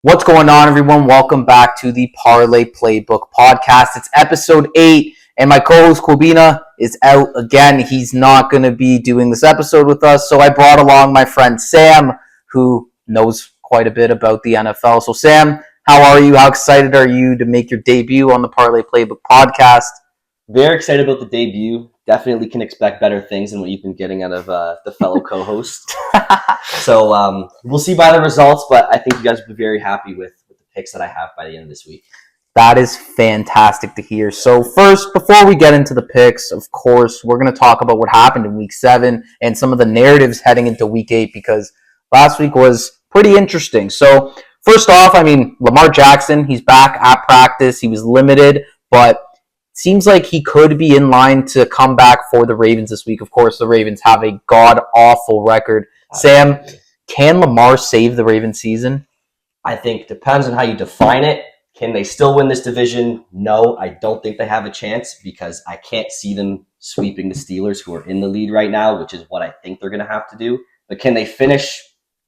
What's going on, everyone? Welcome back to the Parlay Playbook podcast. It's episode 8, and my co-host Kobina is out again. He's not going to be doing this episode with us, so I brought along my friend Sam, who knows quite a bit about the NFL. So, Sam, how are you? How excited are you to make your debut on the Parlay Playbook podcast? Very excited about the debut. Definitely can expect better things than what you've been getting out of the fellow co-host. So we'll see by the results, but I think you guys will be very happy with the picks that I have by the end of this week. That is fantastic to hear. So first, before we get into the picks, of course, we're going to talk about what happened in Week 7 and some of the narratives heading into Week 8 because last week was pretty interesting. So first off, Lamar Jackson, he's back at practice. He was limited, but seems like he could be in line to come back for the Ravens this week. Of course, the Ravens have a god-awful record. Sam, can Lamar save the Ravens season? I think it depends on how you define it. Can they still win this division? No, I don't think they have a chance because I can't see them sweeping the Steelers, who are in the lead right now, which is what I think they're going to have to do. But can they finish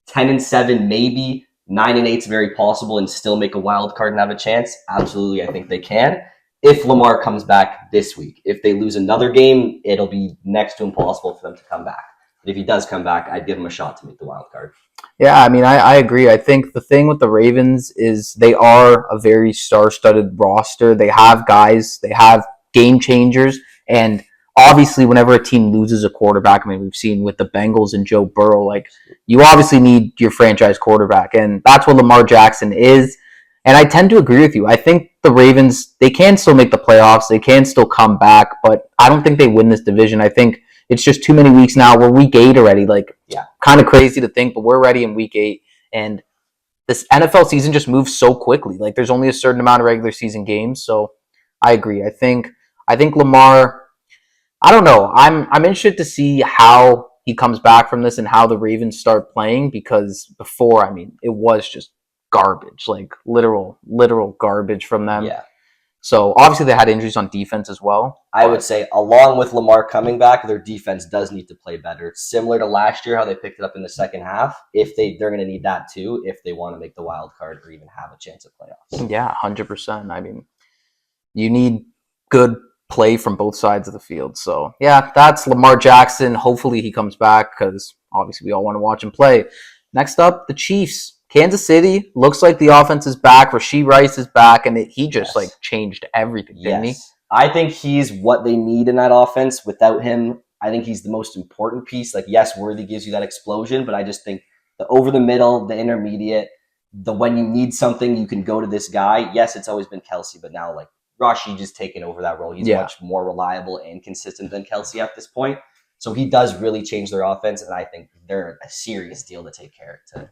10-7, maybe 9-8 is very possible, and still make a wild card and have a chance? Absolutely, I think they can. If Lamar comes back this week. If they lose another game, it'll be next to impossible for them to come back. But if he does come back, I'd give him a shot to make the wild card. Yeah, I agree. I think the thing with the Ravens is they are a very star-studded roster. They have guys, they have game changers, and obviously whenever a team loses a quarterback, we've seen with the Bengals and Joe Burrow, you obviously need your franchise quarterback, and that's what Lamar Jackson is. And I tend to agree with you. I think the Ravens, they can still make the playoffs. They can still come back, but I don't think they win this division. I think it's just too many weeks now. We're week 8 already. Kind of crazy to think, but we're already in week 8. And this NFL season just moves so quickly. There's only a certain amount of regular season games. So I agree. I think Lamar, I don't know. I'm interested to see how he comes back from this and how the Ravens start playing because before, it was just garbage, literal garbage from them. Yeah. So obviously they had injuries on defense as well. I would say along with Lamar coming back, their defense does need to play better. It's similar to last year, how they picked it up in the second half. They're going to need that too if they want to make the wild card or even have a chance at playoffs. Yeah, 100%. You need good play from both sides of the field. So yeah, that's Lamar Jackson. Hopefully he comes back because obviously we all want to watch him play. Next up, the Chiefs. Kansas City, looks like the offense is back. Rashee Rice is back, and he just changed everything, didn't he? I think he's what they need in that offense. Without him, I think he's the most important piece. Yes, Worthy gives you that explosion, but I just think the over the middle, the intermediate, the when you need something, you can go to this guy. Yes, it's always been Kelsey, but now Rashee just taking over that role. He's much more reliable and consistent than Kelsey at this point. So he does really change their offense, and I think they're a serious deal to take care of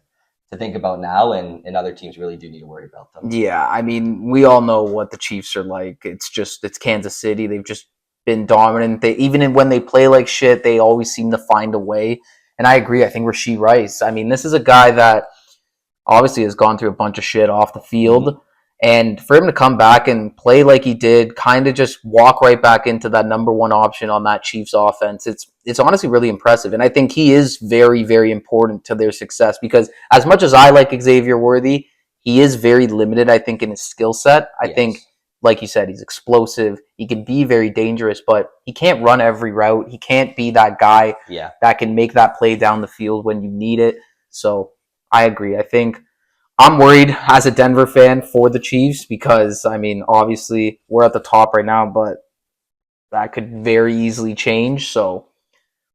to think about now, and other teams really do need to worry about them. Yeah, we all know what the Chiefs are like. It's Kansas City. They've just been dominant. Even when they play like shit, they always seem to find a way. And I agree. I think Rashee Rice, this is a guy that obviously has gone through a bunch of shit off the field. Mm-hmm. And for him to come back and play like he did, kind of just walk right back into that number one option on that Chiefs offense, it's honestly really impressive. And I think he is very, very important to their success because as much as I like Xavier Worthy, he is very limited, I think, in his skill set. I think, like you said, he's explosive. He can be very dangerous, but he can't run every route. He can't be that guy that can make that play down the field when you need it. So I agree. I think I'm worried as a Denver fan for the Chiefs because, obviously we're at the top right now, but that could very easily change. So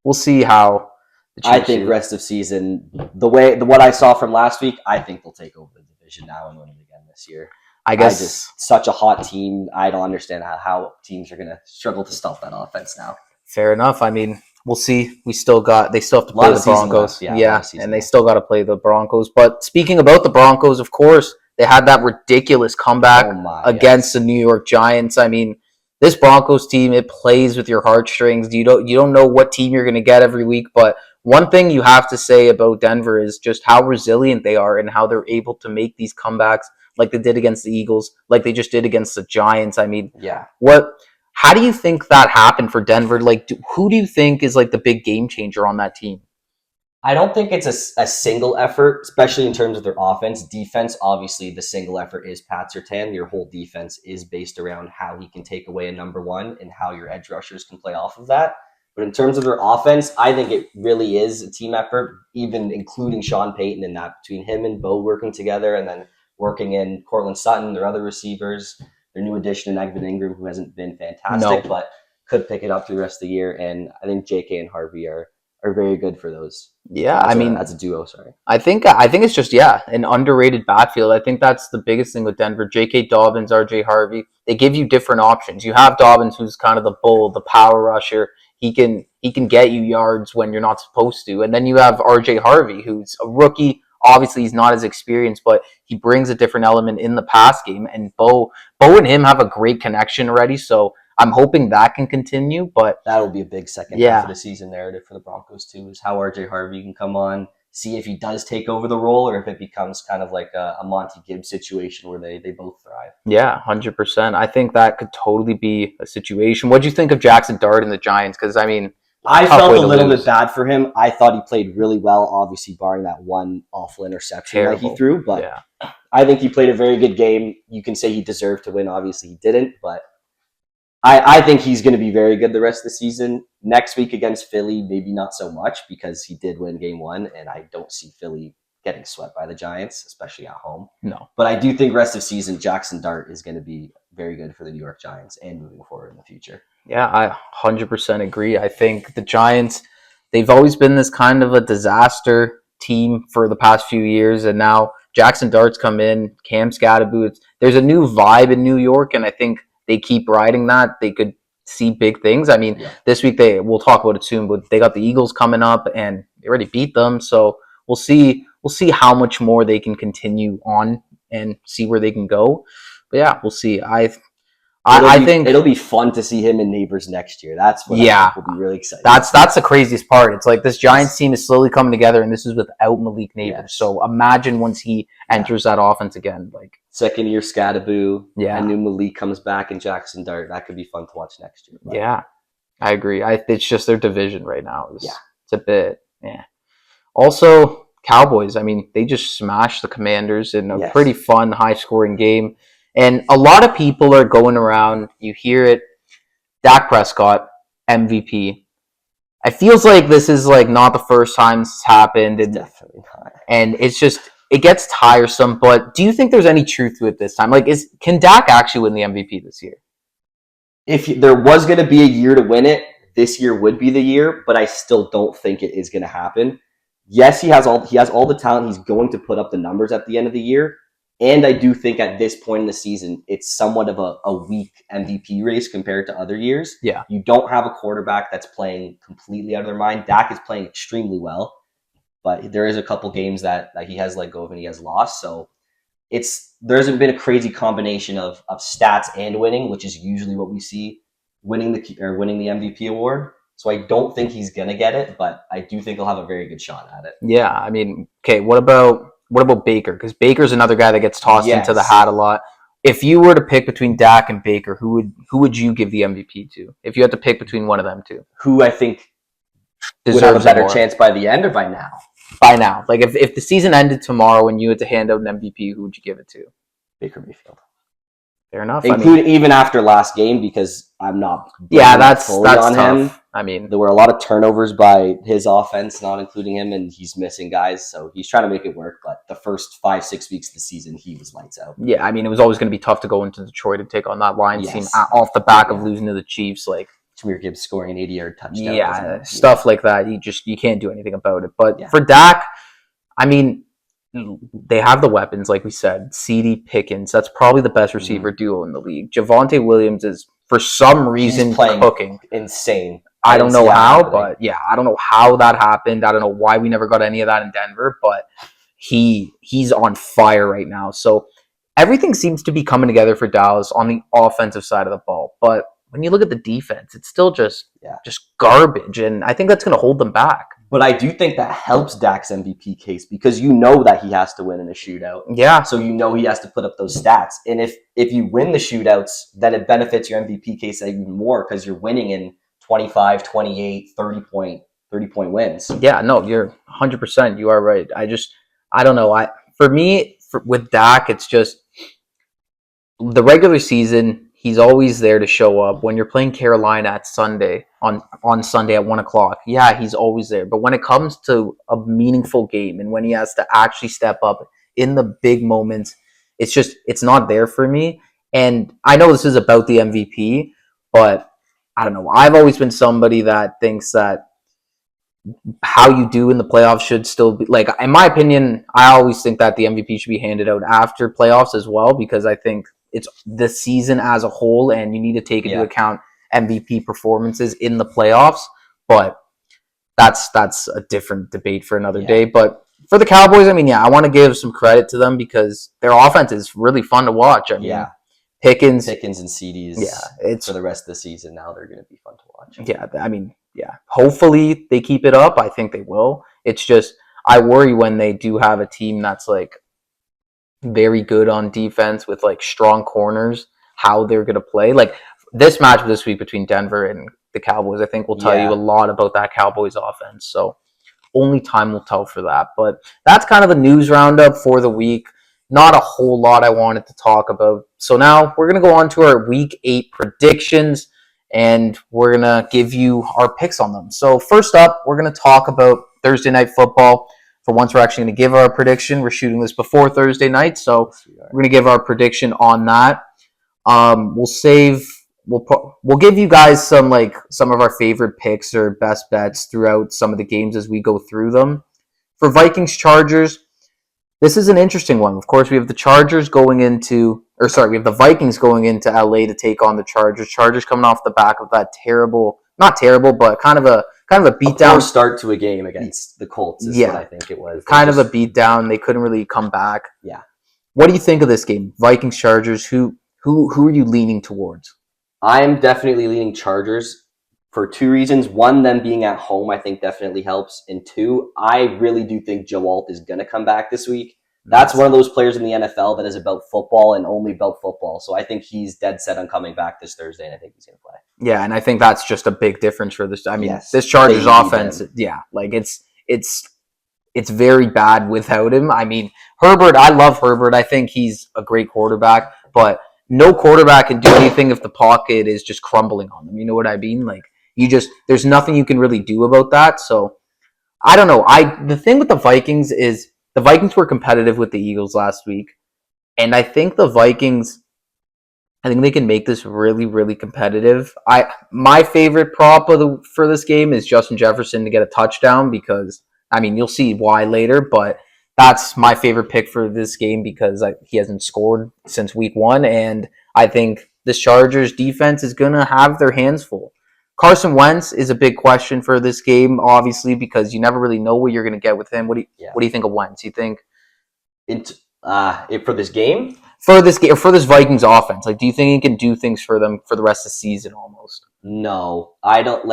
we'll see how the Chiefs I think rest of season, what I saw from last week, I think they'll take over the division now and win it again this year. I guess such a hot team. I don't understand how teams are going to struggle to stop that offense now. Fair enough. We'll see. They still have to play the Broncos. And they still got to play the Broncos. But speaking about the Broncos, of course, they had that ridiculous comeback against the New York Giants. This Broncos team, it plays with your heartstrings. You don't know what team you're going to get every week. But one thing you have to say about Denver is just how resilient they are and how they're able to make these comebacks like they did against the Eagles, like they just did against the Giants. How do you think that happened for Denver? Who do you think is the big game changer on that team? I don't think it's a single effort, especially in terms of their offense. Defense, obviously, the single effort is Pat Surtain. Your whole defense is based around how he can take away a number one and how your edge rushers can play off of that. But in terms of their offense, I think it really is a team effort, even including Sean Payton in that, between him and Bo working together and then working in Cortland Sutton, their other receivers, their new addition in Evan Ingram, who hasn't been fantastic, but could pick it up through the rest of the year. And I think JK and Harvey are very good for those. Yeah, as a duo. Sorry, I think it's just an underrated backfield. I think that's the biggest thing with Denver. J.K. Dobbins, R.J. Harvey, they give you different options. You have Dobbins, who's kind of the bull, the power rusher. He can get you yards when you're not supposed to, and then you have R.J. Harvey, who's a rookie. Obviously, he's not as experienced, but he brings a different element in the pass game. And Bo and him have a great connection already, so I'm hoping that can continue. But that'll be a big second half of the season narrative for the Broncos too, is how RJ Harvey can come on, see if he does take over the role or if it becomes kind of like a Monty Gibbs situation where they both thrive. Yeah, 100%. I think that could totally be a situation. What do you think of Jackson Dart and the Giants? Because I felt a little bit bad for him. I thought he played really well, obviously barring that one awful interception that he threw. But I think he played a very good game. You can say he deserved to win. Obviously, he didn't. But I think he's going to be very good the rest of the season. Next week against Philly, maybe not so much because he did win game one. And I don't see Philly getting swept by the Giants, especially at home. No. But I do think rest of season, Jackson Dart is going to be very good for the New York Giants and moving forward in the future. Yeah, I 100% agree. I think the Giants, they've always been this kind of a disaster team for the past few years, and now Jackson Dart's come in, Cam Scatterboot. There's a new vibe in New York, and I think they keep riding that. They could see big things. This week we'll talk about it soon, but they got the Eagles coming up, and they already beat them, so we'll see how much more they can continue on and see where they can go. But yeah, we'll see. I think it'll be fun to see him in Neighbors next year. That's what I think will be really exciting. That's the craziest part. It's like this Giants team is slowly coming together, and this is without Malik Neighbors. Yes. So imagine once he enters that offense again, like second year Scatterboot, and new Malik comes back and Jackson Dart. That could be fun to watch next year. But. Yeah, I agree. It's just their division right now. It's a bit Also, Cowboys. They just smashed the Commanders in a pretty fun, high-scoring game. And a lot of people are going around, you hear it, Dak Prescott, MVP. It feels like this is not the first time this has happened. Definitely not. And it's just, it gets tiresome. But do you think there's any truth to it this time? Can Dak actually win the MVP this year? If there was going to be a year to win it, this year would be the year. But I still don't think it is going to happen. Yes, he has all the talent. He's going to put up the numbers at the end of the year. And I do think at this point in the season, it's somewhat of a weak MVP race compared to other years. Yeah. You don't have a quarterback that's playing completely out of their mind. Dak is playing extremely well, but there is a couple games that he has let go of and he has lost. So there hasn't been a crazy combination of stats and winning, which is usually what we see winning the MVP award. So I don't think he's going to get it, but I do think he'll have a very good shot at it. Yeah. Okay, what about Baker? Because Baker's another guy that gets tossed into the hat a lot. If you were to pick between Dak and Baker, who would you give the MVP to? If you had to pick between one of them two, who I think would have a better chance by the end or by now? By now, if the season ended tomorrow and you had to hand out an MVP, who would you give it to? Baker Mayfield. Fair enough. Even after last game, because I'm not. That's on tough. him. There were a lot of turnovers by his offense, not including him, and he's missing guys, so he's trying to make it work. But the first 5-6 weeks of the season, he was lights out. Yeah, it was always going to be tough to go into Detroit and take on that Lions team off the back of losing to the Chiefs. Jameer Gibbs scoring an 80-yard touchdown. Yeah, stuff like that. You can't do anything about it. But for Dak, they have the weapons, like we said. CD Pickens, that's probably the best receiver duo in the league. Javonte Williams is, for some reason, cooking. Insane. I don't know how, but I don't know how that happened. I don't know why we never got any of that in Denver, but he's on fire right now. So everything seems to be coming together for Dallas on the offensive side of the ball. But when you look at the defense, it's still just garbage, and I think that's going to hold them back. But I do think that helps Dak's MVP case because you know that he has to win in a shootout. Yeah. So you know he has to put up those stats. And if you win the shootouts, then it benefits your MVP case even more because you're winning in 25, 28, 30-point 30-point wins. Yeah, no, you're 100%. You are right. I don't know. For me, with Dak, it's just the regular season. He's always there to show up. When you're playing Carolina at Sunday on Sunday at 1 o'clock, yeah, he's always there. But when it comes to a meaningful game and when he has to actually step up in the big moments, it's not there for me. And I know this is about the MVP, but I don't know. I've always been somebody that thinks that how you do in the playoffs should still be like, in my opinion, I always think that the MVP should be handed out after playoffs as well, because I think it's the season as a whole and you need to take into account MVP performances in the playoffs. But that's a different debate for another day. But for the Cowboys, I mean, yeah, I want to give some credit to them because their offense is really fun to watch. I mean, Pickens and CDs. Yeah, it's for the rest of the season. Now they're going to be fun to watch. Yeah, I mean, yeah. Hopefully they keep it up. I think they will. It's just I worry when they do have a team that's like very good on defense with like strong corners, how they're going to play. Like this match this week between Denver and the Cowboys, I think will tell you a lot about that Cowboys offense. So only time will tell for that. But that's kind of the news roundup for the week. Not a whole lot I wanted to talk about. So now we're going to go on to our week 8 predictions, and we're going to give you our picks on them. So first up, we're going to talk about Thursday Night Football. For once, we're actually going to give our prediction. We're shooting this before Thursday night, so we're going to give our prediction on that. We'll give you guys some of our favorite picks or best bets throughout some of the games as we go through them. For Vikings Chargers, this is an interesting one. Of course, we have the we have the Vikings going into LA to take on the Chargers. Chargers coming off the back of that not terrible, but kind of a beatdown start to a game against the Colts is what I think it was. Kind of a beatdown. They couldn't really come back. Yeah. What do you think of this game? Vikings Chargers, who are you leaning towards? I'm definitely leaning Chargers for 2 reasons. One, them being at home, I think definitely helps. And 2, I really do think Joe Alt is going to come back this week. That's one of those players in the NFL that is about football and only about football. So I think he's dead set on coming back this Thursday, and I think he's going to play. Yeah, and I think that's just a big difference for this. I mean, this Chargers offense, it's very bad without him. I mean, Herbert, I love Herbert. I think he's a great quarterback, but no quarterback can do anything if the pocket is just crumbling on them. You know what I mean? Like, there's nothing you can really do about that. So I don't know. The thing with the Vikings is the Vikings were competitive with the Eagles last week, and I think they can make this really, really competitive. My favorite prop for this game is Justin Jefferson to get a touchdown because, I mean, you'll see why later, but that's my favorite pick for this game because he hasn't scored since week 1, and I think this Chargers defense is going to have their hands full. Carson Wentz is a big question for this game, obviously, because you never really know what you're going to get with him. What do you think of Wentz? You think for this game? For this Vikings offense, do you think he can do things for them for the rest of the season almost? No, I don't.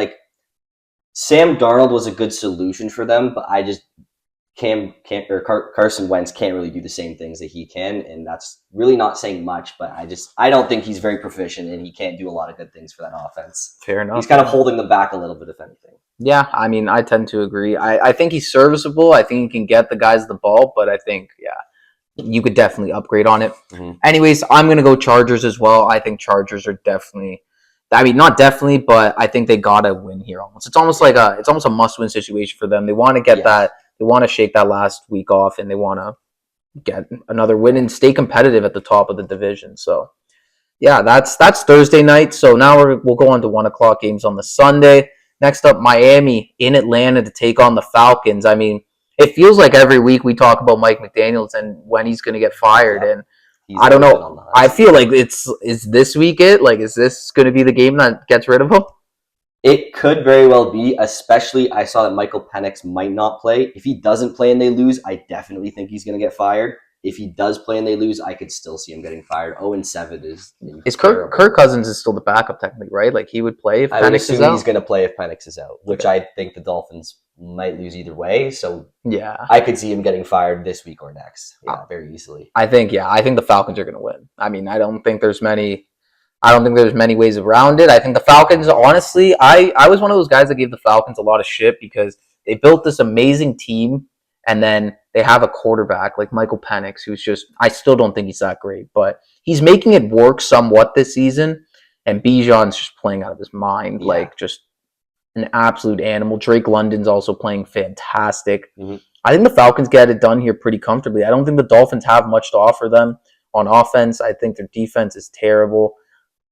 Sam Darnold was a good solution for them, but I just Carson Wentz can't really do the same things that he can, and that's really not saying much, but I don't think he's very proficient, and he can't do a lot of good things for that offense. Fair enough. He's kind of holding them back a little bit, if anything. Yeah, I mean, I tend to agree. I think he's serviceable. I think he can get the guys the ball, but I think, you could definitely upgrade on it. Mm-hmm. Anyways, I'm going to go Chargers as well. I think Chargers are definitely, not definitely, but I think they got to win here almost. It's almost a must-win situation for them. They want to get that. They want to shake that last week off, and they want to get another win and stay competitive at the top of the division. So, yeah, that's Thursday night. So now we'll go on to 1 o'clock games on the Sunday. Next up, Miami in Atlanta to take on the Falcons. I mean, it feels like every week we talk about Mike McDaniels and when he's going to get fired, and I don't know. I feel like is this week it? Is this going to be the game that gets rid of him? It could very well be, especially I saw that Michael Penix might not play. If he doesn't play and they lose, I definitely think he's going to get fired. If he does play and they lose, I could still see him getting fired. 0-7 is Kirk Cousins is still the backup technically, right? He would play if Penix is out? He's going to play if Penix is out, which I think the Dolphins might lose either way. So I could see him getting fired this week or next. Yeah, very easily. I think the Falcons are going to win. I mean, I don't think there's many I don't think there's many ways around it. I think the Falcons, honestly, I was one of those guys that gave the Falcons a lot of shit because they built this amazing team and then they have a quarterback like Michael Penix who's just, I still don't think he's that great, but he's making it work somewhat this season. And Bijan's just playing out of his mind, like just an absolute animal. Drake London's also playing fantastic. Mm-hmm. I think the Falcons get it done here pretty comfortably. I don't think the Dolphins have much to offer them on offense. I think their defense is terrible.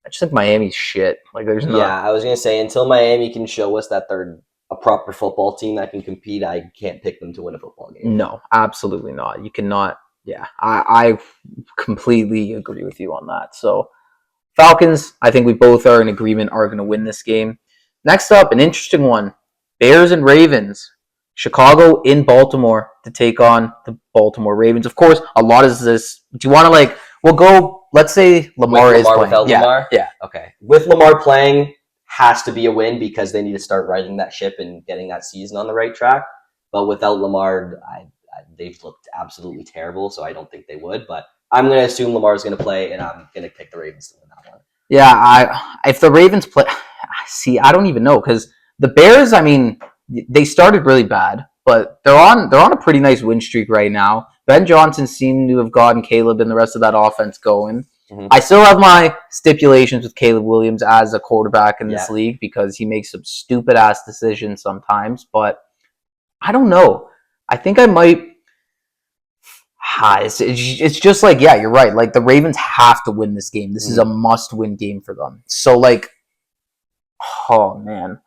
I just think Miami's shit. Like, there's not. Yeah, I was gonna say until Miami can show us that they're a proper football team that can compete, I can't pick them to win a football game. No, absolutely not. You cannot. Yeah, I completely agree with you on that. So, Falcons, I think we both are in agreement, are going to win this game. Next up, an interesting one. Bears and Ravens. Chicago in Baltimore to take on the Baltimore Ravens. Of course, a lot of this. Do you want to we'll go, let's say Lamar is playing. Without Lamar? Yeah. Okay. With Lamar playing, has to be a win because they need to start riding that ship and getting that season on the right track. But without Lamar, they've looked absolutely terrible, so I don't think they would. But I'm going to assume Lamar's going to play, and I'm going to pick the Ravens to win that one. Yeah, if the Ravens play, see, I don't even know because the Bears, I mean, they started really bad, but they're on a pretty nice win streak right now. Ben Johnson seemed to have gotten Caleb and the rest of that offense going. Mm-hmm. I still have my stipulations with Caleb Williams as a quarterback in this league because he makes some stupid ass decisions sometimes, but I don't know. I think I might. It's just like, yeah, you're right. Like, the Ravens have to win this game. This is a must-win game for them. So, oh man,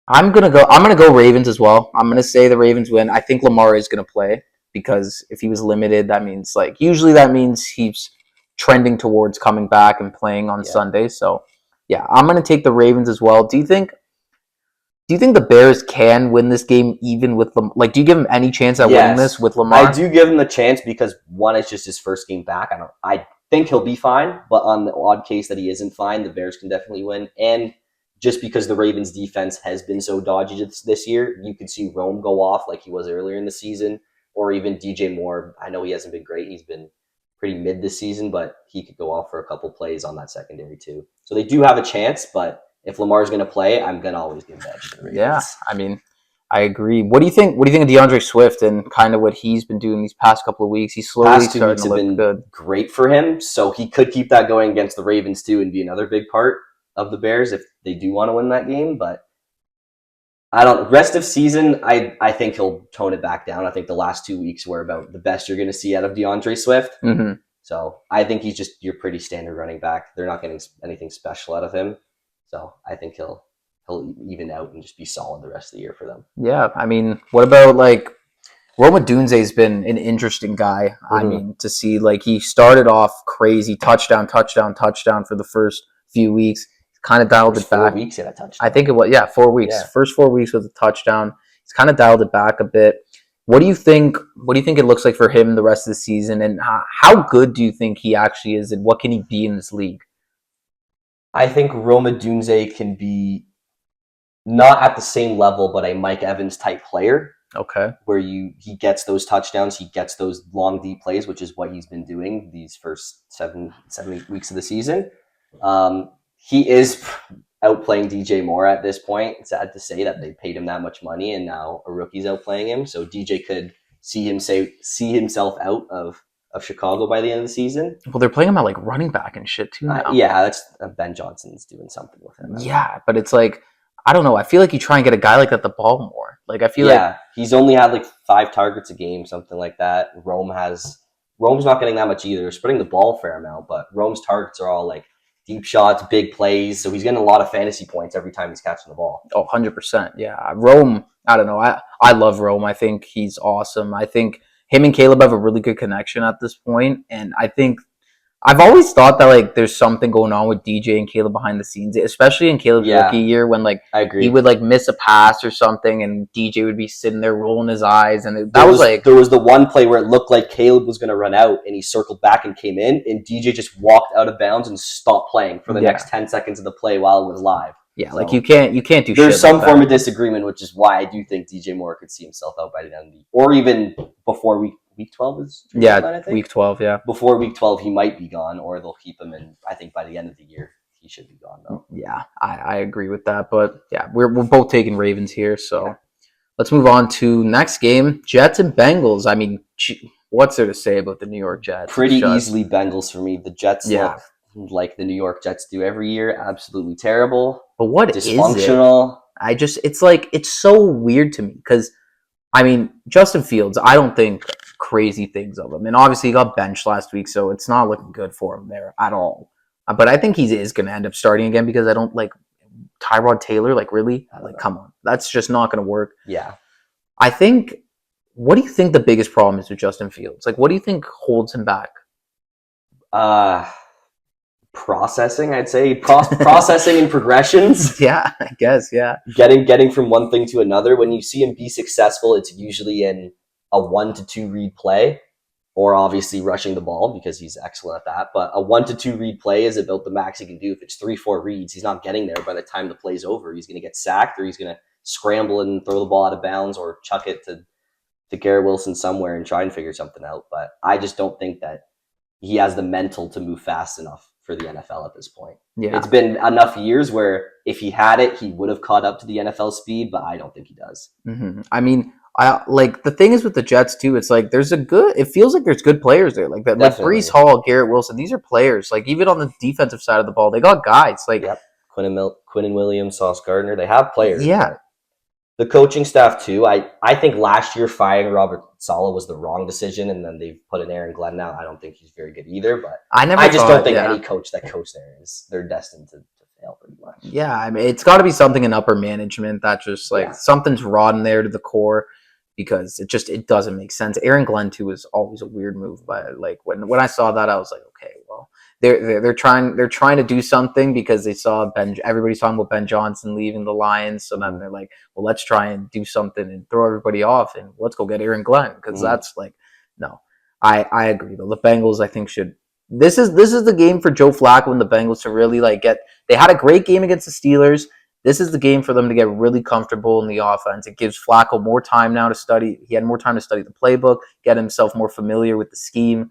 I'm gonna go Ravens as well. I'm gonna say the Ravens win. I think Lamar is gonna play because if he was limited, that means usually that means he's trending towards coming back and playing on Sunday. So yeah, I'm gonna take the Ravens as well. Do you think the Bears can win this game even with them? Do you give them any chance at winning this with Lamar? I do give him the chance because one, it's just his first game back. I think he'll be fine, but on the odd case that he isn't fine, the Bears can definitely win. And just because the Ravens defense has been so dodgy this year, you could see Rome go off like he was earlier in the season, or even DJ Moore. I know he hasn't been great. He's been pretty mid this season, but he could go off for a couple plays on that secondary too. So they do have a chance, but if Lamar's going to play, I'm going to always give the edge to the Ravens. Yeah, I mean, I agree. What do you think? What do you think of DeAndre Swift and kind of what he's been doing these past couple of weeks? He's slowly starting to look good. Great for him, so he could keep that going against the Ravens too, and be another big part of the Bears if they do want to win that game. But I don't. Rest of season, I think he'll tone it back down. I think the last 2 weeks were about the best you're going to see out of DeAndre Swift. Mm-hmm. So I think he's just your pretty standard running back. They're not getting anything special out of him. So I think he'll even out and just be solid the rest of the year for them. Yeah, I mean, what about Rome Odunze's been an interesting guy. Mm-hmm. I mean, to see he started off crazy, touchdown for the first few weeks. Kind of dialed it back. 4 weeks in a touchdown. I think it was 4 weeks. Yeah. First 4 weeks was a touchdown. He's kind of dialed it back a bit. What do you think? What do you think it looks like for him the rest of the season? And how good do you think he actually is? And what can he be in this league? I think Rome Odunze can be not at the same level, but a Mike Evans type player. Okay. Where he gets those touchdowns, he gets those long deep plays, which is what he's been doing these first 7 weeks of the season. He is outplaying DJ Moore at this point. It's sad to say that they paid him that much money and now a rookie's outplaying him. So DJ could see himself out of Chicago by the end of the season. Well, they're playing him at running back and shit too now. Yeah, that's Ben Johnson's doing something with him. Yeah, but it's I don't know. I feel like you try and get a guy like that the ball more. I feel he's only had 5 targets a game, something like that. Rome's not getting that much either. They're spreading the ball a fair amount, but Rome's targets are all deep shots, big plays. So he's getting a lot of fantasy points every time he's catching the ball. Oh, 100%. Yeah. Rome, I don't know. I love Rome. I think he's awesome. I think him and Caleb have a really good connection at this point. And I think I've always thought that there's something going on with DJ and Caleb behind the scenes, especially in Caleb's rookie year when I agree. He would miss a pass or something and DJ would be sitting there rolling his eyes, and there was the one play where it looked like Caleb was going to run out and he circled back and came in and DJ just walked out of bounds and stopped playing for the next 10 seconds of the play while it was live. Yeah, so you can't do shit. There's some form of disagreement, which is why I do think DJ Moore could see himself out by the end of the year, or even before week 12 is trade Yeah, deadline, I think. week 12. Yeah. Before week 12, he might be gone, or they'll keep him. And I think by the end of the year, he should be gone, though. Yeah, I agree with that. But yeah, we're both taking Ravens here. So Yeah. let's move on to next game, Jets and Bengals. I mean, what's there to say about the New York Jets? Pretty easily Bengals for me. The Jets Yeah. look like the New York Jets do every year. Absolutely terrible. But what is it? Dysfunctional. It's so weird to me because, I mean, Justin Fields, I don't think crazy things of him. And obviously he got benched last week, so it's not looking good for him there at all. But I think he is going to end up starting again because I don't like Tyrod Taylor. Like, really? Like, come on. That's just not going to work. Yeah. I think, what do you think the biggest problem is with Justin Fields? Like, what do you think holds him back? Processing, I'd say. Processing and progressions. Yeah, I guess, yeah. Getting from one thing to another. When you see him be successful, it's usually in a 1 to 2 read play, or obviously rushing the ball because he's excellent at that. But a 1 to 2 read play is about the max he can do. If it's 3-4 reads, he's not getting there by the time the play's over. He's going to get sacked, or he's going to scramble and throw the ball out of bounds, or chuck it to Garrett Wilson somewhere and try and figure something out. But I just don't think that he has the mental to move fast enough for the NFL at this point. Yeah. It's been enough years where if he had it, he would have caught up to the NFL speed, but I don't think he does. Mm-hmm. I mean, I like the thing is with the Jets too. It's like it feels like there's good players there, like that, like Breece Hall, Garrett Wilson. These are players. Like even on the defensive side of the ball, they got guys. Like Quinnen Williams, Sauce Gardner. They have players. Yeah. The coaching staff too. I think last year firing Robert Saleh was the wrong decision, and then they've put in Aaron Glenn now. I don't think he's very good either. But I just don't think any coach that coached there they're destined to fail pretty much. Yeah, I mean it's got to be something in upper management that just something's rotten there to the core. Because it doesn't make sense. Aaron Glenn too is always a weird move, but like when I saw that, I was like, okay, well, they're trying to do something because they saw everybody's talking about Ben Johnson leaving the Lions, so then they're like, well, let's try and do something and throw everybody off, and let's go get Aaron Glenn because that's like, no, I agree though. The Bengals I think should. This is the game for Joe Flacco and the Bengals to really like get. They had a great game against the Steelers. This is the game for them to get really comfortable in the offense. It gives Flacco more time now to study. He had more time to study the playbook, get himself more familiar with the scheme.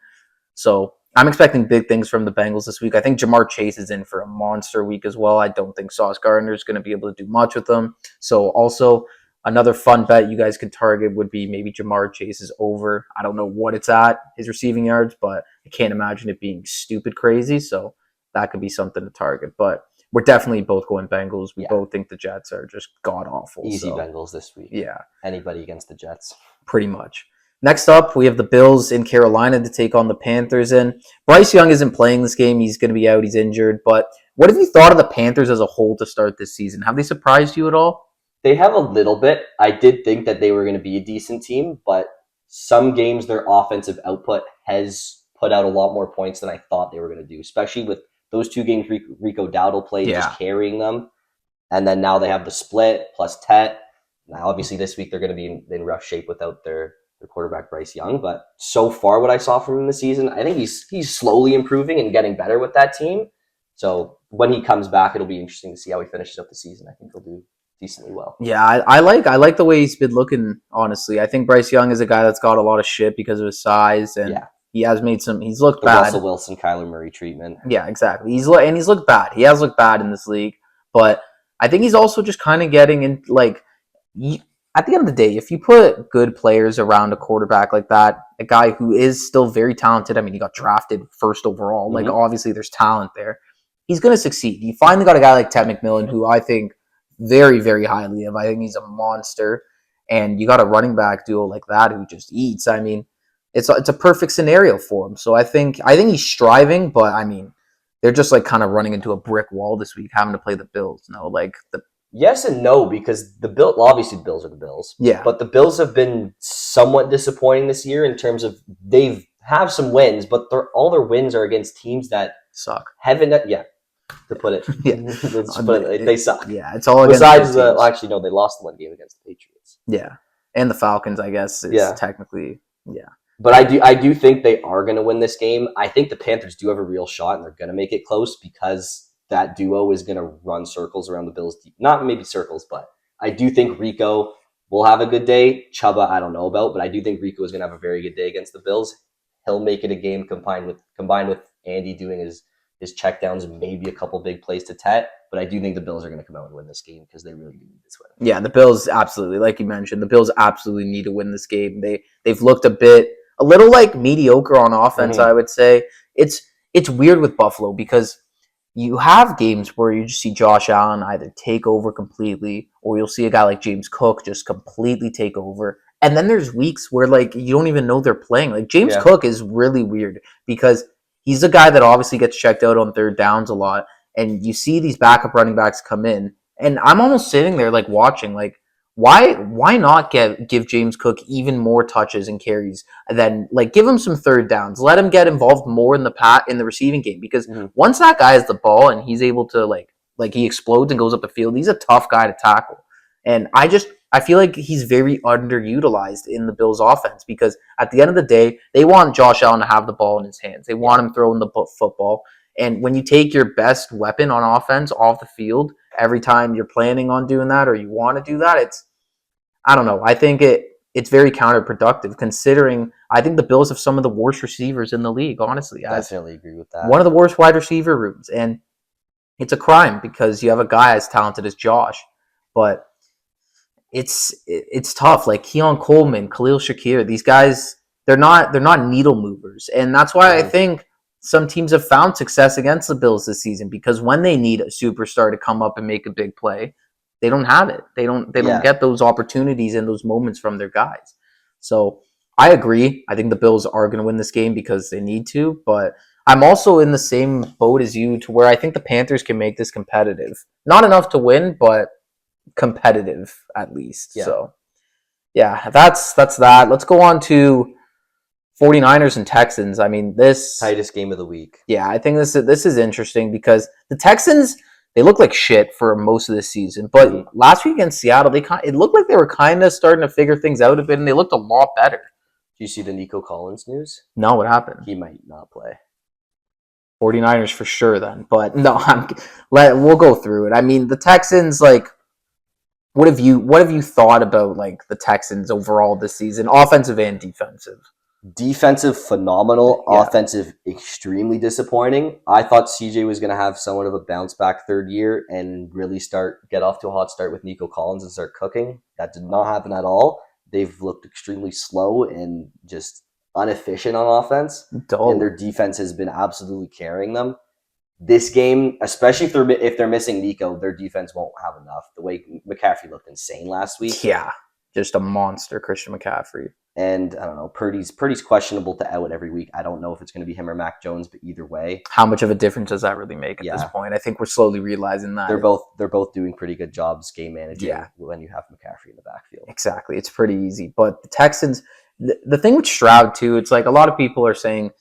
So I'm expecting big things from the Bengals this week. I think Jamar Chase is in for a monster week as well. I don't think Sauce Gardner is going to be able to do much with them. So also another fun bet you guys could target would be maybe Jamar Chase's over. I don't know what it's at, his receiving yards, but I can't imagine it being stupid crazy. So that could be something to target. But we're definitely both going Bengals. We both think the Jets are just god-awful. Easy Bengals this week. Yeah. Anybody against the Jets. Pretty much. Next up, we have the Bills in Carolina to take on the Panthers. And Bryce Young isn't playing this game. He's going to be out. He's injured. But what have you thought of the Panthers as a whole to start this season? Have they surprised you at all? They have a little bit. I did think that they were going to be a decent team, but some games their offensive output has put out a lot more points than I thought they were going to do, especially with those 2 games Rico Dowdle played, just carrying them. And then now they have the split plus Tet. Now, obviously, this week they're going to be in rough shape without their quarterback, Bryce Young. But so far, what I saw from him this season, I think he's slowly improving and getting better with that team. So when he comes back, it'll be interesting to see how he finishes up the season. I think he'll do decently well. Yeah, I like the way he's been looking, honestly. I think Bryce Young is a guy that's got a lot of shit because of his size. And he has made he's looked bad. Russell Wilson, Kyler Murray treatment. Yeah, exactly. He's looked bad. He has looked bad in this league. But I think he's also just kind of getting in, like, at the end of the day, if you put good players around a quarterback like that, a guy who is still very talented, I mean, he got drafted first overall. Like, obviously, there's talent there. He's going to succeed. You finally got a guy like Ted McMillan, who I think very, very highly of. I think he's a monster. And you got a running back duo like that who just eats. I mean, it's a perfect scenario for him. So I think he's striving, but I mean, they're just like kind of running into a brick wall this week, having to play the Bills. Yes and no, because the Bills are the Bills. Yeah. But the Bills have been somewhat disappointing this year in terms of they have some wins, but all their wins are against teams that suck. To put it, they suck. Yeah, it's all besides actually no, they lost the one game against the Patriots. Yeah, and the Falcons, I guess, is technically But I do think they are going to win this game. I think the Panthers do have a real shot, and they're going to make it close because that duo is going to run circles around the Bills. Not maybe circles, but I do think Rico will have a good day. Chuba, I don't know about, but I do think Rico is going to have a very good day against the Bills. He'll make it a game combined with Andy doing his checkdowns and maybe a couple big plays to Tet. But I do think the Bills are going to come out and win this game because they really do need this win. Yeah, the Bills absolutely, like you mentioned, the Bills absolutely need to win this game. They've looked a little like mediocre on offense. I would say it's weird with Buffalo because you have games where you just see Josh Allen either take over completely, or you'll see a guy like James Cook just completely take over. And then there's weeks where like you don't even know they're playing. Like James Cook is really weird because he's a guy that obviously gets checked out on third downs a lot, and you see these backup running backs come in, and I'm almost sitting there like watching, like why not give James Cook even more touches and carries, and then like give him some third downs, let him get involved more in the receiving game, because once that guy has the ball and he's able to like he explodes and goes up the field, he's a tough guy to tackle. And I feel like he's very underutilized in the Bills offense because at the end of the day, they want Josh Allen to have the ball in his hands. They want him throwing the football. And when you take your best weapon on offense off the field every time you're planning on doing that or you want to do that, I don't know. I think it's very counterproductive considering I think the Bills have some of the worst receivers in the league, honestly. I definitely agree with that. One of the worst wide receiver rooms. And it's a crime because you have a guy as talented as Josh. But it's tough. Like Keon Coleman, Khalil Shakir, these guys, they're not needle movers. And that's why I think some teams have found success against the Bills this season, because when they need a superstar to come up and make a big play, they don't have it. They don't get those opportunities and those moments from their guys. So I agree. I think the Bills are going to win this game because they need to, but I'm also in the same boat as you to where I think the Panthers can make this competitive. Not enough to win, but competitive at least. Yeah. So yeah, that's that. Let's go on to 49ers and Texans. I mean, this tightest game of the week. Yeah, I think this is interesting because the Texans, they look like shit for most of this season. But last week against Seattle, it looked like they were kind of starting to figure things out a bit, and they looked a lot better. Do you see the Nico Collins news? No, what happened? He might not play. 49ers for sure then. But no, we'll go through it. I mean, the Texans, like, what have you thought about like the Texans overall this season, offensive and defensive? Defensive, phenomenal. Yeah. Offensive, extremely disappointing. I thought CJ was going to have somewhat of a bounce back third year and really get off to a hot start with Nico Collins and start cooking. That did not happen at all. They've looked extremely slow and just inefficient on offense. Dull. And their defense has been absolutely carrying them. This game, especially if they're missing Nico, their defense won't have enough. The way McCaffrey looked insane last week. Yeah, just a monster, Christian McCaffrey. And I don't know, Purdy's questionable to out every week. I don't know if it's going to be him or Mac Jones, but either way, how much of a difference does that really make at this point? I think we're slowly realizing that they're both doing pretty good jobs game managing when you have McCaffrey in the backfield. Exactly, it's pretty easy. But the Texans, the thing with Stroud too, it's like a lot of people are saying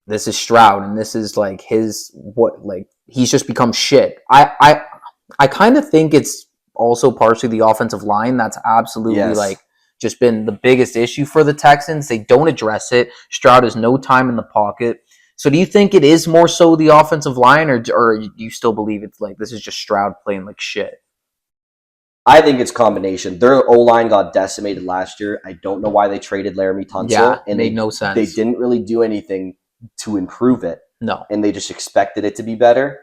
this is Stroud and this is like he's just become shit. I kind of think it's also partially the offensive line that's absolutely like just been the biggest issue for the Texans. They don't address it. Stroud has no time in the pocket. So do you think it is more so the offensive line, or you still believe it's like this is just Stroud playing like shit? I think it's a combination. Their O-line got decimated last year. I don't know why they traded Laramie Tunsil. Yeah, and made no sense. They didn't really do anything to improve it. No. And they just expected it to be better,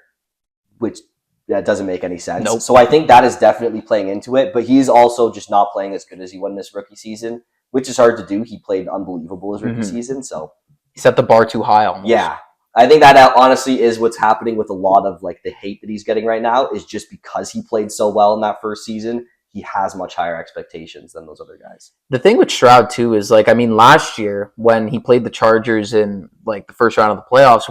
which that doesn't make any sense. Nope. So I think that is definitely playing into it, but he's also just not playing as good as he won this rookie season, which is hard to do. He played unbelievable his rookie season, so he set the bar too high almost. Yeah. I think that honestly is what's happening with a lot of like the hate that he's getting right now is just because he played so well in that first season. He has much higher expectations than those other guys. The thing with Stroud too is like, I mean, last year when he played the Chargers in like the first round of the playoffs,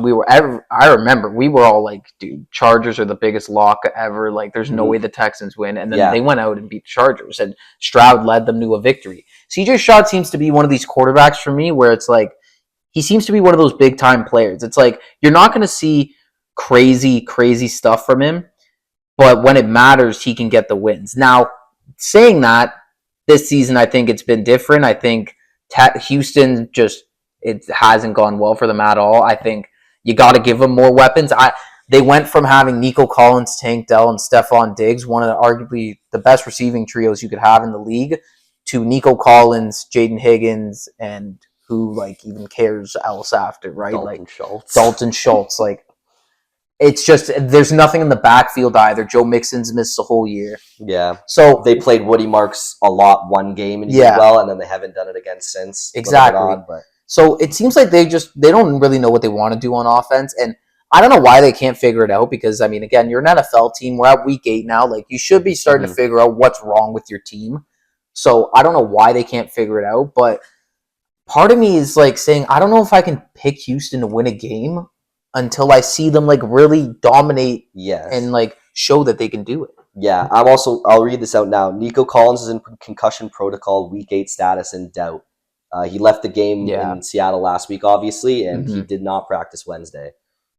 I remember we were all like, dude, Chargers are the biggest lock ever. Like there's no way the Texans win. And then they went out and beat the Chargers and Stroud led them to a victory. CJ Stroud seems to be one of these quarterbacks for me where it's like, he seems to be one of those big time players. It's like, you're not going to see crazy stuff from him, but when it matters, he can get the wins. Now, saying that, this season I think it's been different. I think Houston it hasn't gone well for them at all. I think you got to give them more weapons. They went from having Nico Collins, Tank Dell, and Stephon Diggs, one of arguably the best receiving trios you could have in the league, to Nico Collins, Jaden Higgins, and who like even cares else after, right? Dalton Schultz. Dalton Schultz. Like, it's just there's nothing in the backfield either. Joe Mixon's missed the whole year. Yeah. So they played Woody Marks a lot one game and he did well, and then they haven't done it again since. Exactly. Odd, but so it seems like they don't really know what they want to do on offense, and I don't know why they can't figure it out, because, I mean, again, you're an NFL team. We're at week 8 now. Like, you should be starting to figure out what's wrong with your team. So I don't know why they can't figure it out, but part of me is, like, saying, I don't know if I can pick Houston to win a game until I see them, like, really dominate and, like, show that they can do it. Yeah, I'll read this out now. Nico Collins is in concussion protocol, week 8 status in doubt. He left the game in Seattle last week, obviously, and he did not practice Wednesday.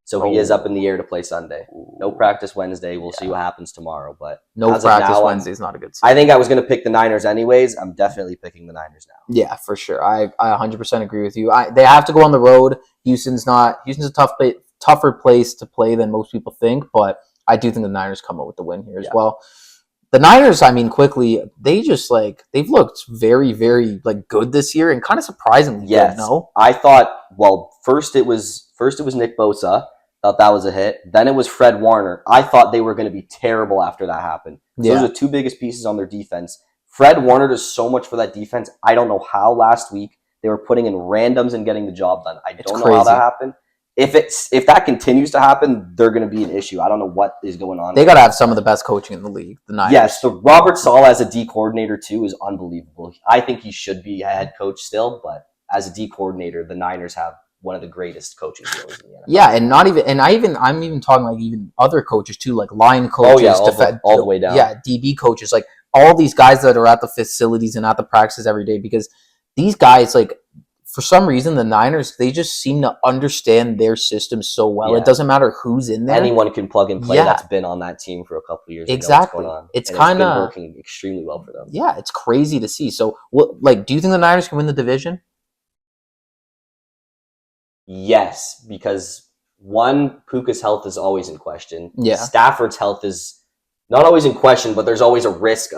So he is up in the air to play Sunday. No practice Wednesday. We'll see what happens tomorrow. But no practice Wednesday is not a good sign. I think I was going to pick the Niners anyways. I'm definitely picking the Niners now. Yeah, for sure. I 100% agree with you. They have to go on the road. Houston's a tougher place to play than most people think, but I do think the Niners come up with the win here as well. The Niners, I mean, quickly, they've looked very, very like good this year, and kind of surprisingly good. No, I thought, well, first it was Nick Bosa. Thought that was a hit. Then it was Fred Warner. I thought they were going to be terrible after that happened. Those are the two biggest pieces on their defense. Fred Warner does so much for that defense. I don't know how last week they were putting in randoms and getting the job done. I don't know how that happened. If that continues to happen, they're going to be an issue. I don't know what is going on. They got to have some of the best coaching in the league, the Niners. Yes, the Robert Saleh as a D coordinator too is unbelievable. I think he should be a head coach still, but as a D coordinator, the Niners have one of the greatest coaching deals in the NFL. Yeah, I'm even talking like even other coaches too, like line coaches, all the way down. Yeah, DB coaches, like all these guys that are at the facilities and at the practices every day, because these guys, like, for some reason, the Niners, they just seem to understand their system so well. Yeah. It doesn't matter who's in there. Anyone can plug and play that's been on that team for a couple of years. Exactly. It's kind of working extremely well for them. Yeah, it's crazy to see. So, do you think the Niners can win the division? Yes, because one, Puka's health is always in question. Yeah. Stafford's health is not always in question, but there's always a risk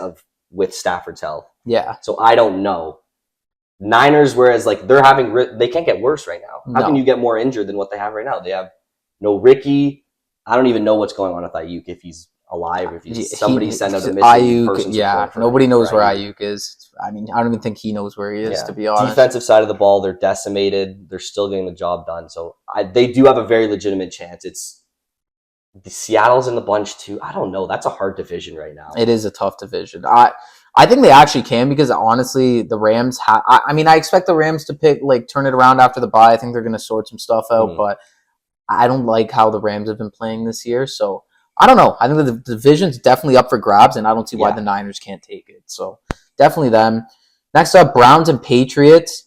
with Stafford's health. Yeah. So I don't know. Niners, whereas like they can't get worse right now. How can you get more injured than what they have right now? They have no Ricky. I don't even know what's going on with Ayuk, if he's alive, if he's somebody send out a missing Ayuk. Yeah, nobody knows where Ayuk is. I mean, I don't even think he knows where he is, to be honest. Defensive side of the ball, they're decimated. They're still getting the job done. So they do have a very legitimate chance. It's the Seattle's in the bunch too. I don't know. That's a hard division right now. It is a tough division. I think they actually can, because honestly, the Rams I expect the Rams to turn it around after the bye. I think they're going to sort some stuff out, but I don't like how the Rams have been playing this year. So I don't know. I think the division's definitely up for grabs, and I don't see why the Niners can't take it. So definitely them. Next up, Browns and Patriots.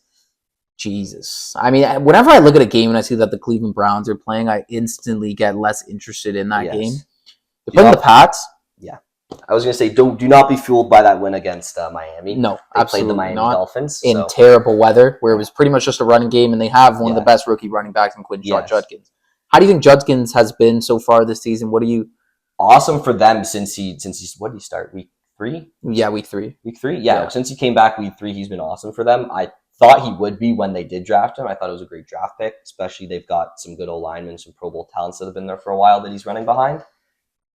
Jesus. I mean, whenever I look at a game and I see that the Cleveland Browns are playing, I instantly get less interested in that game. They're playing the Pats. Yeah. I was going to say, do not be fooled by that win against Miami. No, they absolutely played the Miami not. Dolphins. In terrible weather, where it was pretty much just a running game, and they have one of the best rookie running backs in Quinton Judkins. How do you think Judkins has been so far this season? What do you... Awesome for them since what did he start, week 3? Yeah, week 3. Week 3? Yeah, since he came back week 3, he's been awesome for them. I thought he would be when they did draft him. I thought it was a great draft pick, especially they've got some good old linemen, some Pro Bowl talents that have been there for a while that he's running behind.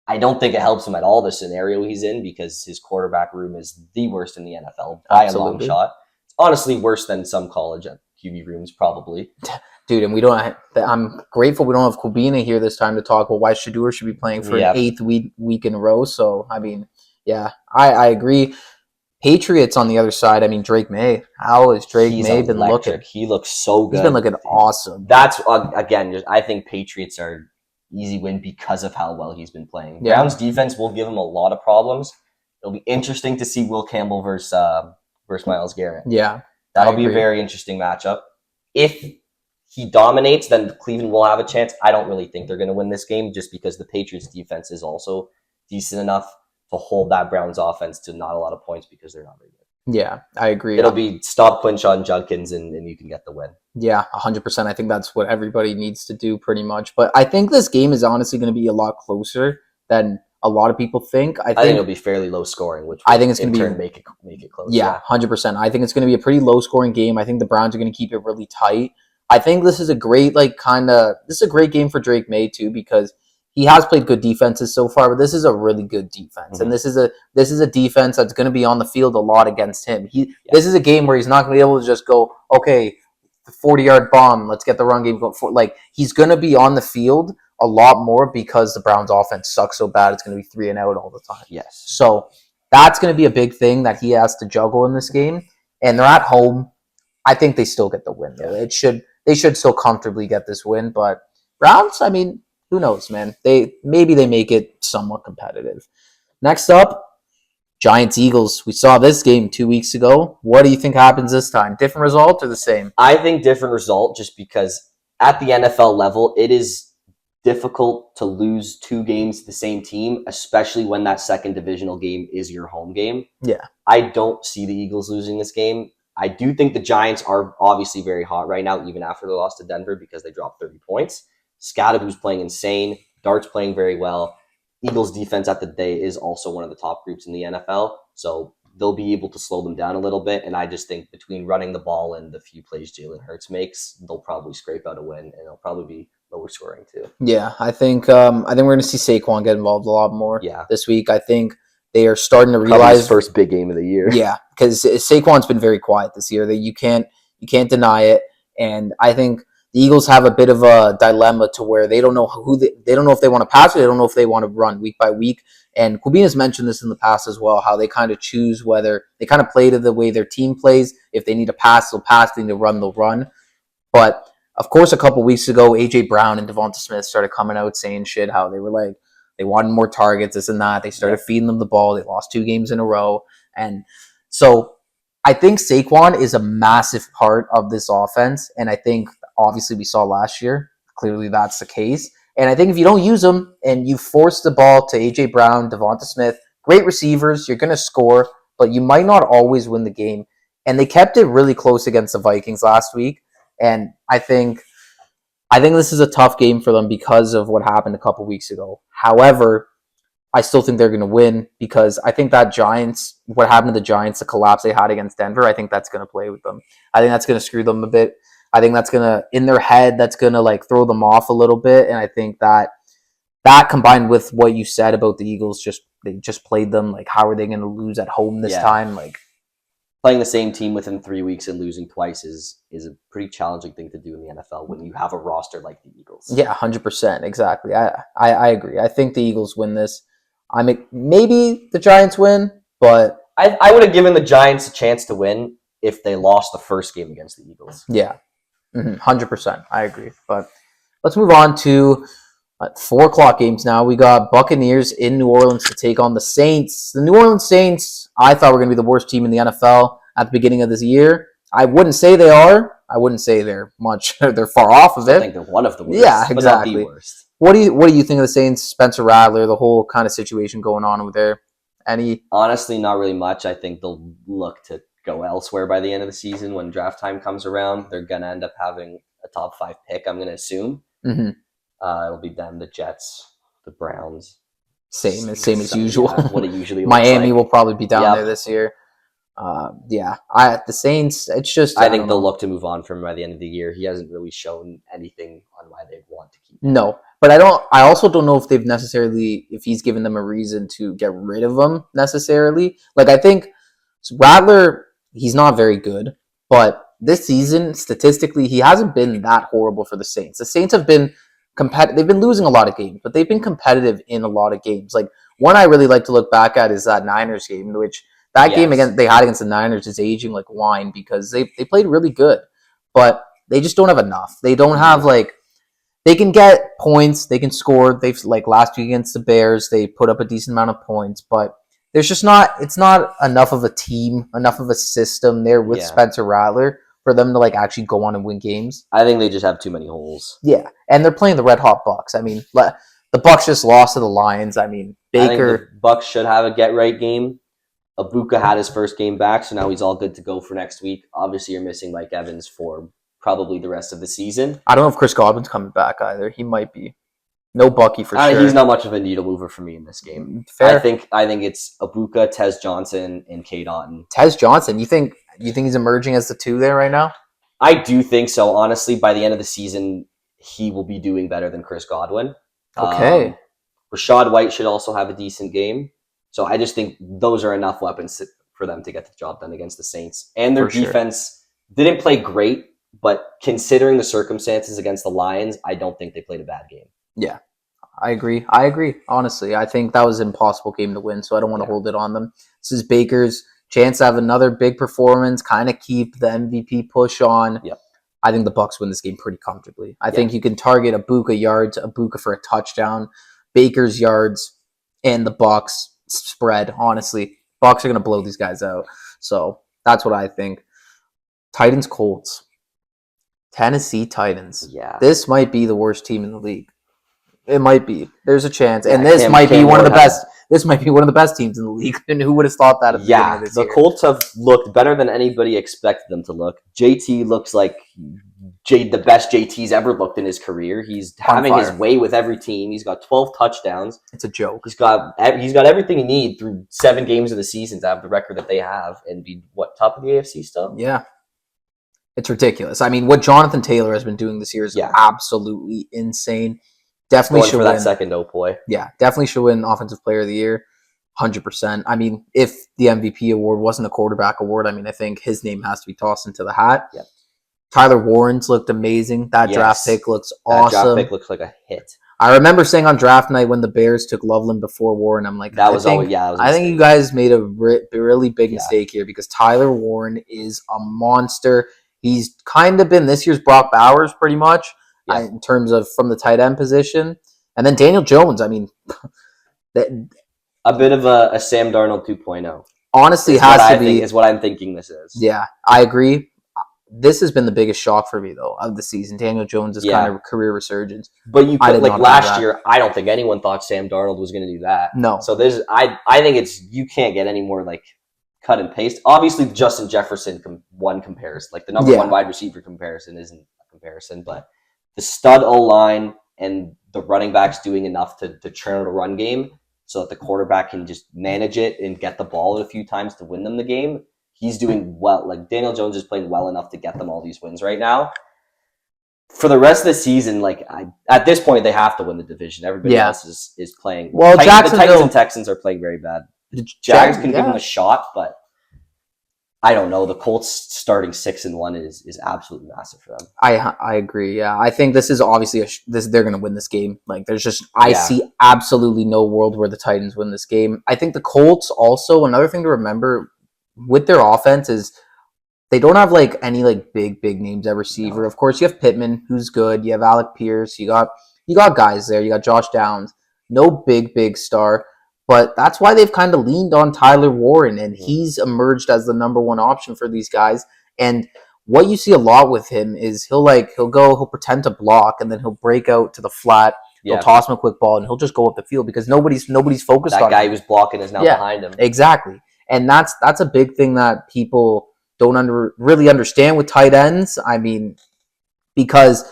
I don't think it helps him at all, the scenario he's in, because his quarterback room is the worst in the NFL by a long shot. It's honestly worse than some college QB rooms, probably. Dude, and I'm grateful we don't have Kubina here this time to talk about why Shedeur should be playing for an 8th week in a row. So, I mean, yeah, I agree. Patriots on the other side, I mean, Drake May. How has Drake May been looking? He looks so good. He's been looking awesome. That's, again, I think Patriots are easy win because of how well he's been playing. Yeah. Browns defense will give him a lot of problems. It'll be interesting to see Will Campbell versus Myles Garrett. Yeah. That'll be a very interesting matchup. If he dominates, then Cleveland will have a chance. I don't really think they're going to win this game, just because the Patriots defense is also decent enough to hold that Browns offense to not a lot of points, because they're not very good. Yeah, I agree. It'll be stop Quinshon Judkins and you can get the win. Yeah, 100%. I think that's what everybody needs to do pretty much. But I think this game is honestly going to be a lot closer than a lot of people think. I think it'll be fairly low scoring, which will I think it's going to be make it close. Yeah, 100%. I think it's going to be a pretty low scoring game. I think the Browns are going to keep it really tight. I think this is a great this is a great game for Drake May too, because he has played good defenses so far, but this is a really good defense. And this is a defense that's going to be on the field a lot against him. This is a game where he's not going to be able to just go, okay, 40-yard bomb, let's get the run game going. Like, he's going to be on the field a lot more because the Browns offense sucks so bad. It's going to be 3 and out all the time. Yes. So that's going to be a big thing that he has to juggle in this game. And they're at home. I think they still get the win, though. They should still comfortably get this win. But Browns, I mean, who knows, man? Maybe they make it somewhat competitive. Next up, Giants-Eagles. We saw this game 2 weeks ago. What do you think happens this time? Different result or the same? I think different result, just because at the NFL level, it is difficult to lose 2 games to the same team, especially when that second divisional game is your home game. Yeah. I don't see the Eagles losing this game. I do think the Giants are obviously very hot right now, even after they lost to Denver, because they dropped 30 points. Scadaboo's playing insane. Dart's playing very well. Eagles defense at the day is also one of the top groups in the NFL, so they'll be able to slow them down a little bit. And I just think between running the ball and the few plays Jalen Hurts makes, they'll probably scrape out a win, and it'll probably be lower scoring too. Yeah, I think we're going to see Saquon get involved a lot more this week. I think they are starting to realize probably his first big game of the year. Yeah, because Saquon's been very quiet this year. That you can't deny it, and I think the Eagles have a bit of a dilemma to where they don't know they don't know if they want to pass or they don't know if they want to run week by week. And Kubina's mentioned this in the past as well, how they kind of choose whether they kind of play to the way their team plays. If they need to pass, they'll pass. If they need to run, they'll run. But of course, a couple weeks ago, AJ Brown and Devonta Smith started coming out saying shit, how they were like, they wanted more targets, this and that. They started feeding them the ball. They lost 2 games in a row. And so I think Saquon is a massive part of this offense. And I think, obviously, we saw last year, clearly that's the case. And I think if you don't use them and you force the ball to AJ Brown, Devonta Smith, great receivers, you're going to score, but you might not always win the game. And they kept it really close against the Vikings last week. And I think this is a tough game for them because of what happened a couple weeks ago. However, I still think they're going to win because I think what happened to the Giants, the collapse they had against Denver, I think that's going to play with them. I think that's going to screw them a bit. I think that's going to, in their head, that's going to like throw them off a little bit. And I think that combined with what you said about the Eagles, they just played them. Like, how are they going to lose at home this time? Like, playing the same team within 3 weeks and losing twice is a pretty challenging thing to do in the NFL when you have a roster like the Eagles. Yeah, 100%. Exactly. I agree. I think the Eagles win this. Maybe the Giants win, but I would have given the Giants a chance to win if they lost the first game against the Eagles. Yeah, 100%. I agree. But let's move on to 4 o'clock games now. We got Buccaneers in New Orleans to take on the Saints. The New Orleans Saints, I thought were going to be the worst team in the NFL at the beginning of this year. I wouldn't say they are. I wouldn't say they're much. They're far off of it. I think they're one of the worst. Yeah, exactly. But not the worst. What do you think of the Saints, Spencer Rattler, the whole kind of situation going on over there? Honestly, not really much. I think they'll look to go elsewhere by the end of the season when draft time comes around. They're going to end up having a top 5 pick, I'm going to assume. Mm-hmm. It'll be them, the Jets, the Browns. Same as usual. Yeah, what it usually Miami will probably be down there this year. The Saints, it's just... I think they'll look to move on from him by the end of the year. He hasn't really shown anything on why they'd want to keep him. No, but I also don't know if he's given them a reason to get rid of him necessarily. Like, I think Rattler, he's not very good, but this season, statistically, he hasn't been that horrible for the Saints. The Saints have been they've been losing a lot of games, but they've been competitive in a lot of games. Like, one I really like to look back at is that Niners game, in which game they had against the Niners is aging like wine because they played really good, but they just don't have enough. They don't have they can get points, they can score. They've last week against the Bears, they put up a decent amount of points, but there's just it's not enough of a team, enough of a system there with Spencer Rattler for them to actually go on and win games. I think they just have too many holes. Yeah, and they're playing the Red Hot Bucks. I mean, the Bucks just lost to the Lions. I mean, Baker. I think the Bucks should have a get right game. Ibuka had his first game back, so now he's all good to go for next week. Obviously, you're missing Mike Evans for probably the rest of the season. I don't know if Chris Godwin's coming back either. He might be. No Bucky for sure. He's not much of a needle mover for me in this game. Fair. I think it's Ibuka, Tez Johnson, and Cade Otton. Tez Johnson, you think he's emerging as the 2 there right now? I do think so. Honestly, by the end of the season, he will be doing better than Chris Godwin. Okay. Rachaad White should also have a decent game. So I just think those are enough weapons for them to get the job done against the Saints. And their defense didn't play great, but considering the circumstances against the Lions, I don't think they played a bad game. Yeah, I agree. Honestly, I think that was an impossible game to win, so I don't want to hold it on them. This is Baker's chance to have another big performance, kind of keep the MVP push on. Yep. I think the Bucs win this game pretty comfortably. I think you can target Ibuka yards, Ibuka for a touchdown, Baker's yards, and the Bucs spread. Honestly, Bucs are going to blow these guys out. So that's what I think. Titans, Colts. Tennessee Titans. Yeah. This might be the worst team in the league. It might be. There's a chance. And this might be one of the best. This might be one of the best teams in the league. And who would have thought that at the beginning of this year? The Colts have looked better than anybody expected them to look. JT looks like the best JT's ever looked in his career. He's having his way with every team. He's got 12 touchdowns. It's a joke. He's got everything he needs through 7 games of the season to have the record that they have and be, top of the AFC still? Yeah. It's ridiculous. I mean, what Jonathan Taylor has been doing this year is absolutely insane. Definitely should win. That second boy. Yeah, definitely should win Offensive Player of the Year, 100%. I mean, if the MVP award wasn't a quarterback award, I mean, I think his name has to be tossed into the hat. Yep. Tyler Warren's looked amazing. That draft pick looks awesome. That draft pick looks like a hit. I remember saying on draft night when the Bears took Loveland before Warren, I'm like, I think you guys made a really big mistake here because Tyler Warren is a monster. He's kind of been this year's Brock Bowers pretty much. In terms of from the tight end position. And then Daniel Jones, I mean... a bit of a Sam Darnold 2.0. Honestly, is what I'm thinking this is. Yeah, I agree. This has been the biggest shock for me, though, of the season. Daniel Jones' kind of career resurgence. But last year, I don't think anyone thought Sam Darnold was going to do that. No. So I think you can't get any more cut and paste. Obviously, Justin Jefferson compares. The number 1 wide receiver comparison isn't a comparison, but the stud O-line and the running backs doing enough to churn out a run game so that the quarterback can just manage it and get the ball a few times to win them the game. He's doing well. Daniel Jones is playing well enough to get them all these wins right now. For the rest of the season, at this point, they have to win the division. Everybody else is playing. Well, the Titans and Texans are playing very bad. The Jags can give them a shot, but I don't know. The Colts starting 6-1 is absolutely massive for them. I agree. Yeah, I think this is obviously they're going to win this game. I see absolutely no world where the Titans win this game. I think the Colts also, another thing to remember with their offense is they don't have any big names at receiver. No. Of course, you have Pittman, who's good. You have Alec Pierce. You got guys there. You got Josh Downs. No big star. But that's why they've kind of leaned on Tyler Warren, and he's emerged as the number 1 option for these guys. And what you see a lot with him is he'll pretend to block, and then he'll break out to the flat. He'll toss him a quick ball, and he'll just go up the field because nobody's focused on him. That guy who was blocking is now behind him. Exactly. And that's a big thing that people don't really understand with tight ends. I mean, because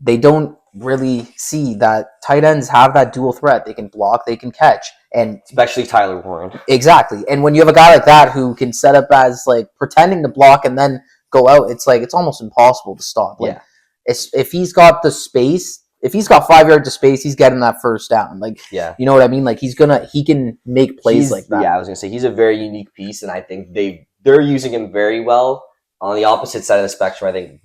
they don't really see that tight ends have that dual threat. They can block, they can catch, and especially Tyler Warren. Exactly. And when you have a guy like that who can set up as pretending to block and then go out, it's almost impossible to stop. If he's got the space, if he's got 5 yards of space, he's getting that first down. You know what I mean? He can make plays like that. Yeah, I was gonna say he's a very unique piece, and I think they're using him very well. On the opposite side of the spectrum, I think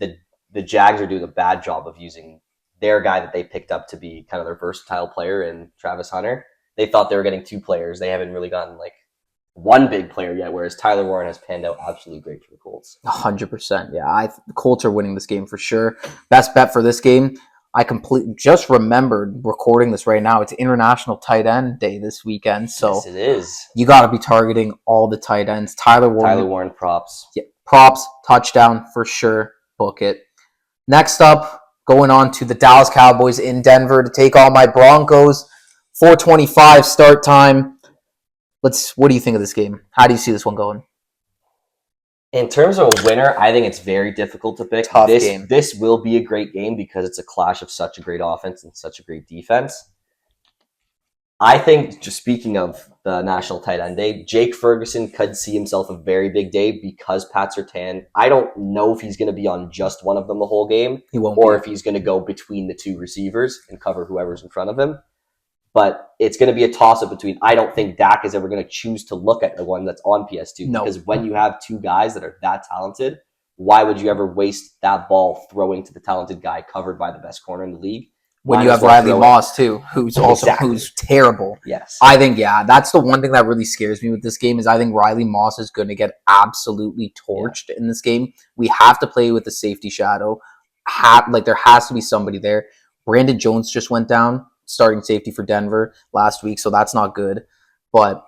the Jags are doing a bad job of using their guy that they picked up to be kind of their versatile player in Travis Hunter. They thought they were getting 2 players. They haven't really gotten 1 big player yet, whereas Tyler Warren has panned out absolutely great for the Colts. 100%. Yeah, the Colts are winning this game for sure. Best bet for this game, I just remembered recording this right now. It's International Tight End Day this weekend. So yes, it is. You got to be targeting all the tight ends. Tyler Warren props. Yeah, props, touchdown for sure. Book it. Next up, going on to the Dallas Cowboys in Denver to take on my Broncos. 4:25 start time. What do you think of this game? How do you see this one going? In terms of a winner, I think it's very difficult to pick. Tough game. This will be a great game because it's a clash of such a great offense and such a great defense. I think, just speaking of the National Tight End Day, Jake Ferguson could see himself a very big day because Pat Surtain, I don't know if he's going to be on just one of them the whole game, He won't or be. if he's going to go between the two receivers and cover whoever's in front of him. But it's going to be a toss-up between, I don't think Dak is ever going to choose to look at the one that's on PS2. No. Because when you have two guys that are that talented, why would you ever waste that ball throwing to the talented guy covered by the best corner in the league? When Might you as have well Riley throw it. Moss too, who's also Exactly. who's terrible. Yes. I think, yeah, that's the one thing that really scares me with this game is I think Riley Moss is going to get absolutely torched in this game. We have to play with the safety shadow. There has to be somebody there. Brandon Jones just went down, starting safety for Denver last week, so that's not good. But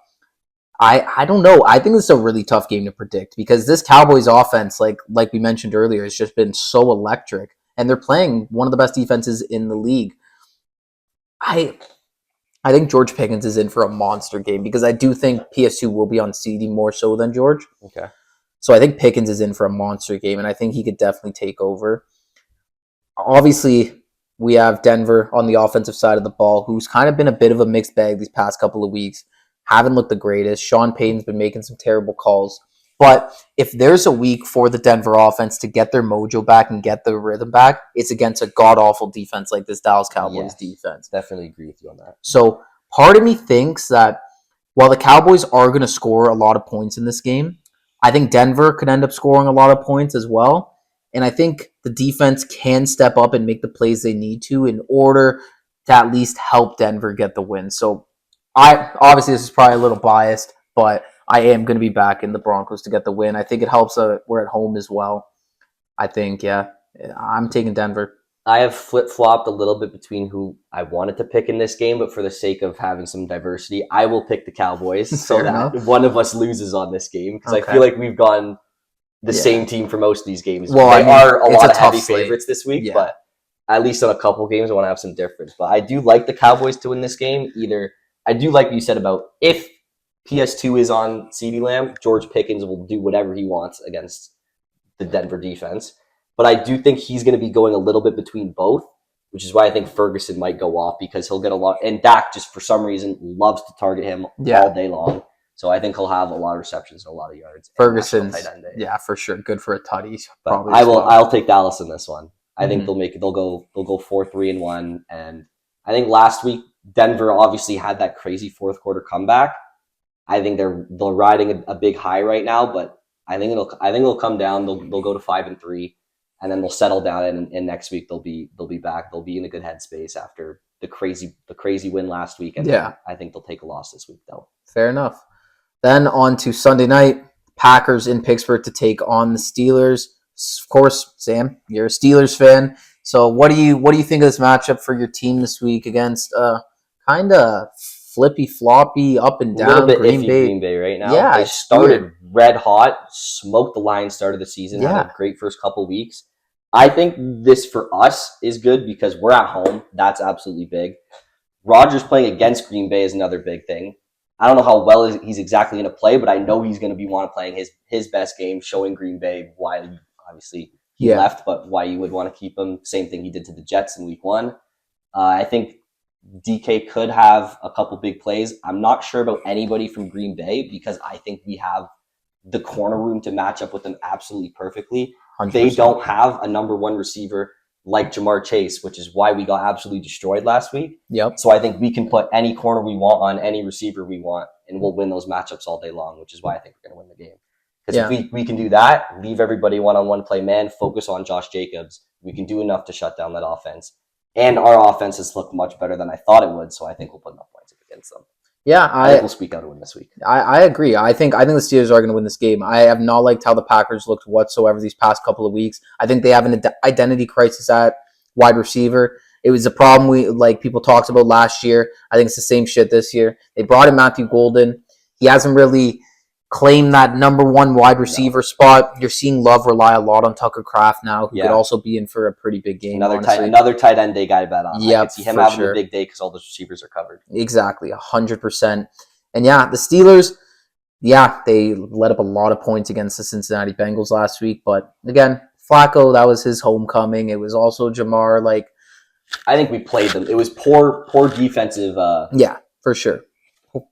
I don't know. I think this is a really tough game to predict because this Cowboys offense, like we mentioned earlier, has just been so electric. And they're playing one of the best defenses in the league. I think George Pickens is in for a monster game because I do think PS2 will be on CD more so than George. Okay. So I think Pickens is in for a monster game, and I think he could definitely take over. Obviously, we have Denver on the offensive side of the ball, who's kind of been a bit of a mixed bag these past couple of weeks. Haven't looked the greatest. Sean Payton's been making some terrible calls. But if there's a week for the Denver offense to get their mojo back and get the rhythm back, it's against a god-awful defense like this Dallas Cowboys defense. Definitely agree with you on that. So part of me thinks that while the Cowboys are going to score a lot of points in this game, I think Denver could end up scoring a lot of points as well. And I think the defense can step up and make the plays they need to in order to at least help Denver get the win. So obviously this is probably a little biased, but I am going to be back in the Broncos to get the win. I think it helps we're at home as well. I think, yeah, I'm taking Denver. I have flip-flopped a little bit between who I wanted to pick in this game, but for the sake of having some diversity, I will pick the Cowboys so that one of us loses on this game because I feel like we've gone the same team for most of these games. Well, they are a lot of heavy slate. favorites this week, but at least on a couple games, I want to have some difference. But I do like the Cowboys to win this game. I do like what you said about if PS2 is on CeeDee Lamb, George Pickens will do whatever he wants against the Denver defense. But I do think he's going to be going a little bit between both, which is why I think Ferguson might go off because he'll get a lot. And Dak just for some reason loves to target him all day long. So I think he'll have a lot of receptions and a lot of yards. Ferguson's, yeah, for sure, good for a tutty. But I'll take Dallas in this one. I think they'll go 4-3-1. And I think last week Denver obviously had that crazy fourth quarter comeback. I think they're riding a big high right now, but I think it'll come down. They'll go to 5-3, and then they'll settle down. And next week they'll be back. They'll be in a good headspace after the crazy win last week. And I think they'll take a loss this week though. Fair enough. Then on to Sunday night, Packers in Pittsburgh to take on the Steelers. Of course, Sam, you're a Steelers fan. So what do you think of this matchup for your team this week against kind of flippy floppy up and down a little bit Green Bay right now. Yeah, they started red hot, smoked the Lions start of the season, had a great first couple of weeks. I think this for us is good because we're at home. That's absolutely big. Rodgers playing against Green Bay is another big thing. I don't know how well he's exactly going to play, but I know he's going to be playing his best game, showing Green Bay why obviously he left, but why you would want to keep him. Same thing he did to the Jets in week 1. I think DK could have a couple big plays. I'm not sure about anybody from Green Bay because I think we have the corner room to match up with them absolutely perfectly. 100%. They don't have a number one receiver like Jamar Chase, which is why we got absolutely destroyed last week. Yep. So I think we can put any corner we want on any receiver we want, and we'll win those matchups all day long, which is why I think we're going to win the game. Because if we can do that, leave everybody one-on-one play man, focus on Josh Jacobs, we can do enough to shut down that offense. And our offense has looked much better than I thought it would, so I think we'll put enough points up against them. Yeah, I think we'll squeak out a win this week. I agree. I think the Steelers are going to win this game. I have not liked how the Packers looked whatsoever these past couple of weeks. I think they have an identity crisis at wide receiver. It was a problem people talked about last year. I think it's the same shit this year. They brought in Matthew Golden. He hasn't really claimed that number one wide receiver spot. You're seeing Love rely a lot on Tucker Kraft now, who could also be in for a pretty big game. Another tight end day guy to bet on. I can see him having a big day because all the receivers are covered. Exactly, 100%. And yeah, the Steelers, yeah, they let up a lot of points against the Cincinnati Bengals last week. But again, Flacco, that was his homecoming. It was also Jamar. Like, I think we played them. It was poor defensive. yeah, for sure.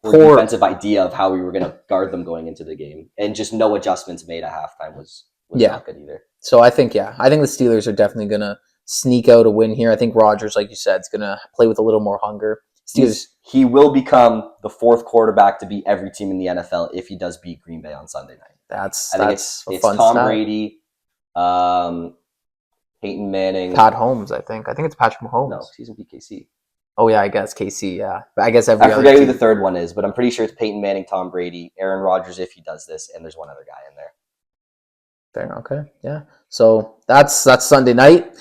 Poor defensive idea of how we were going to guard them going into the game, and just no adjustments made at halftime was not good either. So I think the Steelers are definitely going to sneak out a win here. I think Rodgers, like you said, is going to play with a little more hunger. Steelers. He will become the fourth quarterback to beat every team in the NFL if he does beat Green Bay on Sunday night. I think it's Tom stat. Brady, Peyton Manning, Pat Holmes. I think it's Patrick Mahomes. No, he's in BKC. Oh yeah, I guess KC. Yeah, I guess I forget who the third one is, but I'm pretty sure it's Peyton Manning, Tom Brady, Aaron Rodgers if he does this, and there's one other guy in there. Fair, okay, yeah. So that's Sunday night.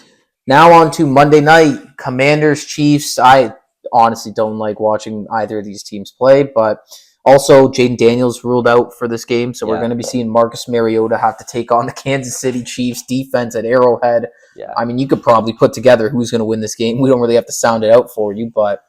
Now on to Monday night, Commanders Chiefs. I honestly don't like watching either of these teams play, but also Jaden Daniels ruled out for this game, so we're going to be seeing Marcus Mariota have to take on the Kansas City Chiefs defense at Arrowhead. Yeah. I mean, you could probably put together who's going to win this game. We don't really have to sound it out for you, but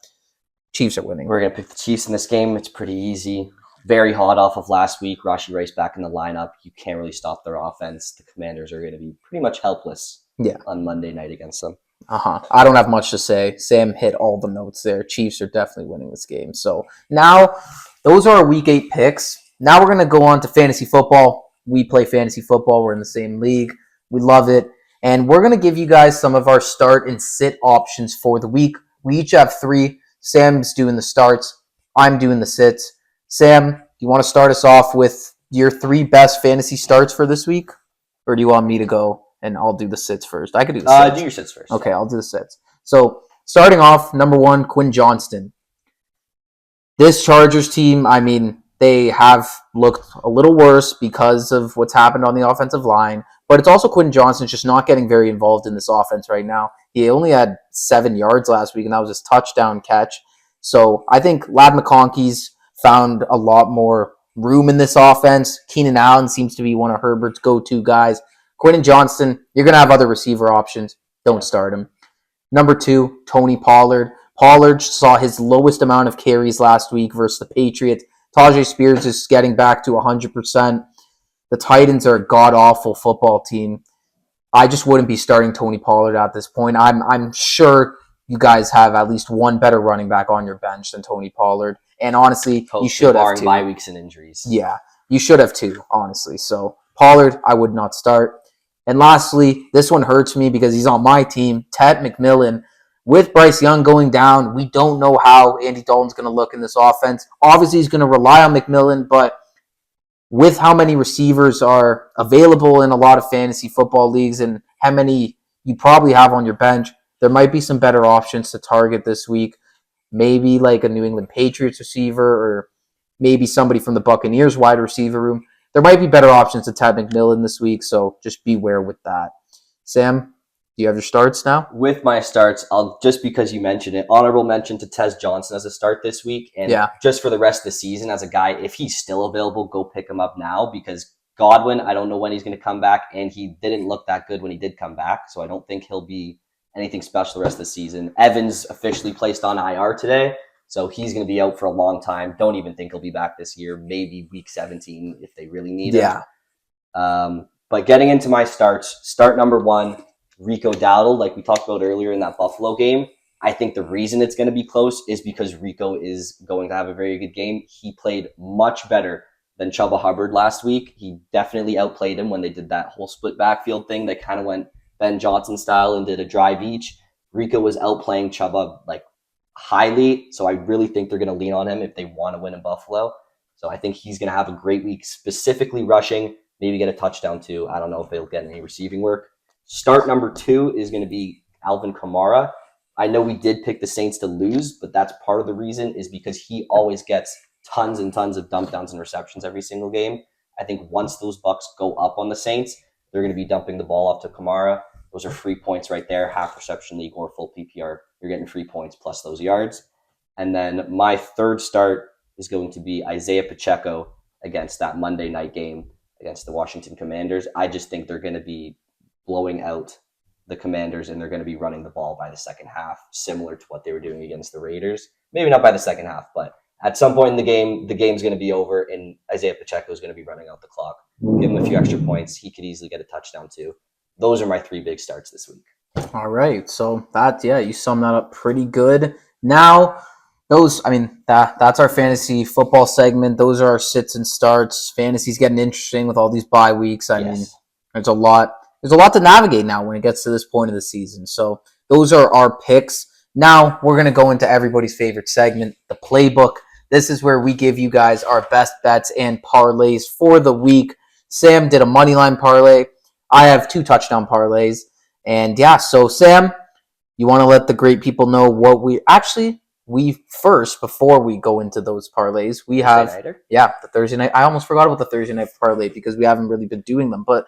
Chiefs are winning. We're going to pick the Chiefs in this game. It's pretty easy. Very hot off of last week. Rashee Rice back in the lineup. You can't really stop their offense. The Commanders are going to be pretty much helpless on Monday night against them. I don't have much to say. Sam hit all the notes there. Chiefs are definitely winning this game. So now those are our Week 8 picks. Now we're going to go on to fantasy football. We play fantasy football. We're in the same league. We love it. And we're going to give you guys some of our start and sit options for the week. We each have 3. Sam's doing the starts. I'm doing the sits. Sam, do you want to start us off with your 3 best fantasy starts for this week? Or do you want me to go and I'll do the sits first? I could do the sits. Do your sits first. Okay, I'll do the sits. So starting off, number 1, Quinn Johnston. This Chargers team, I mean, they have looked a little worse because of what's happened on the offensive line. But it's also Quinn Johnston just not getting very involved in this offense right now. He only had 7 yards last week, and that was his touchdown catch. So I think Ladd McConkey's found a lot more room in this offense. Keenan Allen seems to be one of Herbert's go-to guys. Quinn Johnston, you're going to have other receiver options. Don't start him. Number 2, Tony Pollard. Pollard saw his lowest amount of carries last week versus the Patriots. Tajay Spears is getting back to 100%. The Titans are a god-awful football team. I just wouldn't be starting Tony Pollard at this point. I'm sure you guys have at least one better running back on your bench than Tony Pollard. And honestly, you should have 2. Bye weeks and injuries. Yeah, you should have 2, honestly. So Pollard, I would not start. And lastly, this one hurts me because he's on my team, Ted McMillan. With Bryce Young going down, we don't know how Andy Dalton's going to look in this offense. Obviously, he's going to rely on McMillan, but with how many receivers are available in a lot of fantasy football leagues and how many you probably have on your bench, there might be some better options to target this week. Maybe like a New England Patriots receiver or maybe somebody from the Buccaneers wide receiver room. There might be better options to Ted McMillan this week, so just beware with that. Sam, do you have your starts now? With my starts, I'll just because you mentioned it, honorable mention to Tez Johnson as a start this week. And just for the rest of the season as a guy, if he's still available, go pick him up now because Godwin, I don't know when he's going to come back, and he didn't look that good when he did come back, so I don't think he'll be anything special the rest of the season. Evans officially placed on IR today, so he's going to be out for a long time. Don't even think he'll be back this year, maybe week 17 if they really need him. But getting into my starts, start number 1, Rico Dowdle, like we talked about earlier in that Buffalo game. I think the reason it's going to be close is because Rico is going to have a very good game. He played much better than Chuba Hubbard last week. He definitely outplayed him when they did that whole split backfield thing. They kind of went Ben Johnson style and did a drive each. Rico was outplaying Chuba like highly, so I really think they're going to lean on him if they want to win in Buffalo. So I think he's going to have a great week, specifically rushing, maybe get a touchdown too. I don't know if they'll get any receiving work. Start number 2 is going to be Alvin Kamara. I know we did pick the Saints to lose, but that's part of the reason is because he always gets tons and tons of dump downs and receptions every single game. I think once those Bucks go up on the Saints, they're going to be dumping the ball off to Kamara. Those are free points right there, half reception league or full PPR. You're getting free points plus those yards. And then my third start is going to be Isaiah Pacheco against that Monday night game against the Washington Commanders. I just think they're going to be blowing out the Commanders and they're going to be running the ball by the second half, similar to what they were doing against the Raiders. Maybe not by the second half, but At some point in the game's going to be over, and Isaiah Pacheco is going to be running out the clock. Give him a few extra points. He could easily get a touchdown too. Those are my 3 big starts this week. All right. So you summed that up pretty good. Now, that's our fantasy football segment. Those are our sits and starts. Fantasy's getting interesting with all these bye weeks. I mean, there's a lot to navigate now when it gets to this point of the season. So those are our picks. Now we're going to go into everybody's favorite segment, the playbook. This is where we give you guys our best bets and parlays for the week. Sam did a money line parlay. I have 2 touchdown parlays. And so Sam, you want to let the great people know what before we go into those parlays, we have the Thursday night. I almost forgot about the Thursday night parlay because we haven't really been doing them. But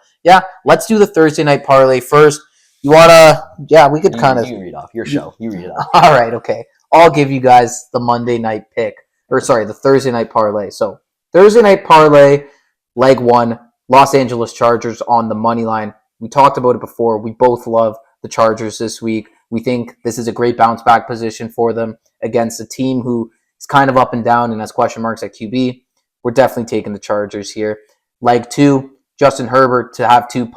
let's do the Thursday night parlay first. You wanna? We could kind of. You read off your show. You read it off. All right, okay. I'll give you guys the Monday night pick, the Thursday night parlay. So Thursday night parlay, leg 1, Los Angeles Chargers on the money line. We talked about it before. We both love the Chargers this week. We think this is a great bounce back position for them against a team who is kind of up and down and has question marks at QB. We're definitely taking the Chargers here. Leg 2, Justin Herbert to have 2+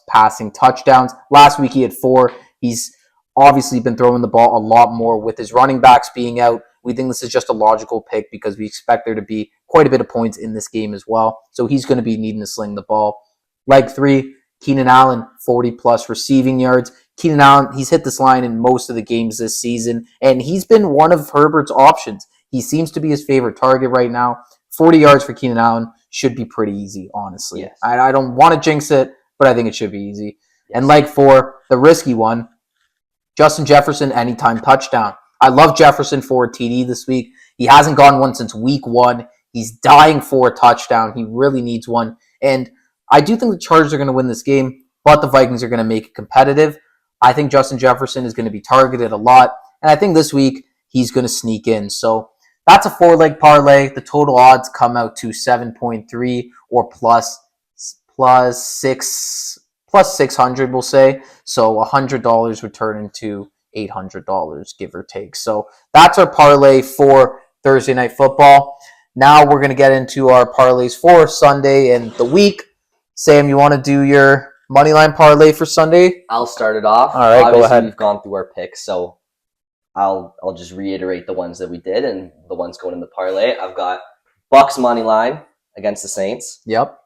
passing touchdowns. Last week he had 4. He's obviously been throwing the ball a lot more with his running backs being out. We think this is just a logical pick because we expect there to be quite a bit of points in this game as well. So he's going to be needing to sling the ball. Leg 3, Keenan Allen, 40+ receiving yards. Keenan Allen, he's hit this line in most of the games this season, and he's been one of Herbert's options. He seems to be his favorite target right now. 40 yards for Keenan Allen should be pretty easy, honestly. Yes. I don't want to jinx it, but I think it should be easy. Yes. And leg 4, the risky one, Justin Jefferson, anytime touchdown. I love Jefferson for a TD this week. He hasn't gotten one since week 1. He's dying for a touchdown. He really needs one. And I do think the Chargers are going to win this game, but the Vikings are going to make it competitive. I think Justin Jefferson is going to be targeted a lot, and I think this week he's going to sneak in. So that's a 4-leg parlay. The total odds come out to 7.3 or plus 600, we'll say. So $100 would turn into $800, give or take. So that's our parlay for Thursday Night Football. Now we're going to get into our parlays for Sunday and the week. Sam, you want to do your moneyline parlay for Sunday? I'll start it off. All right, Obviously, go ahead. We've gone through our picks, so I'll just reiterate the ones that we did and the ones going in the parlay. I've got Bucks money line against the Saints. Yep.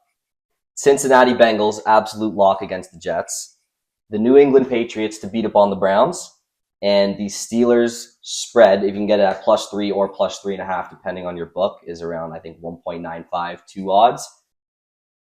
Cincinnati Bengals absolute lock against the Jets. The New England Patriots to beat up on the Browns, and the Steelers spread, if you can get it at +3 or +3.5, depending on your book, is around I think 1.95 2 odds.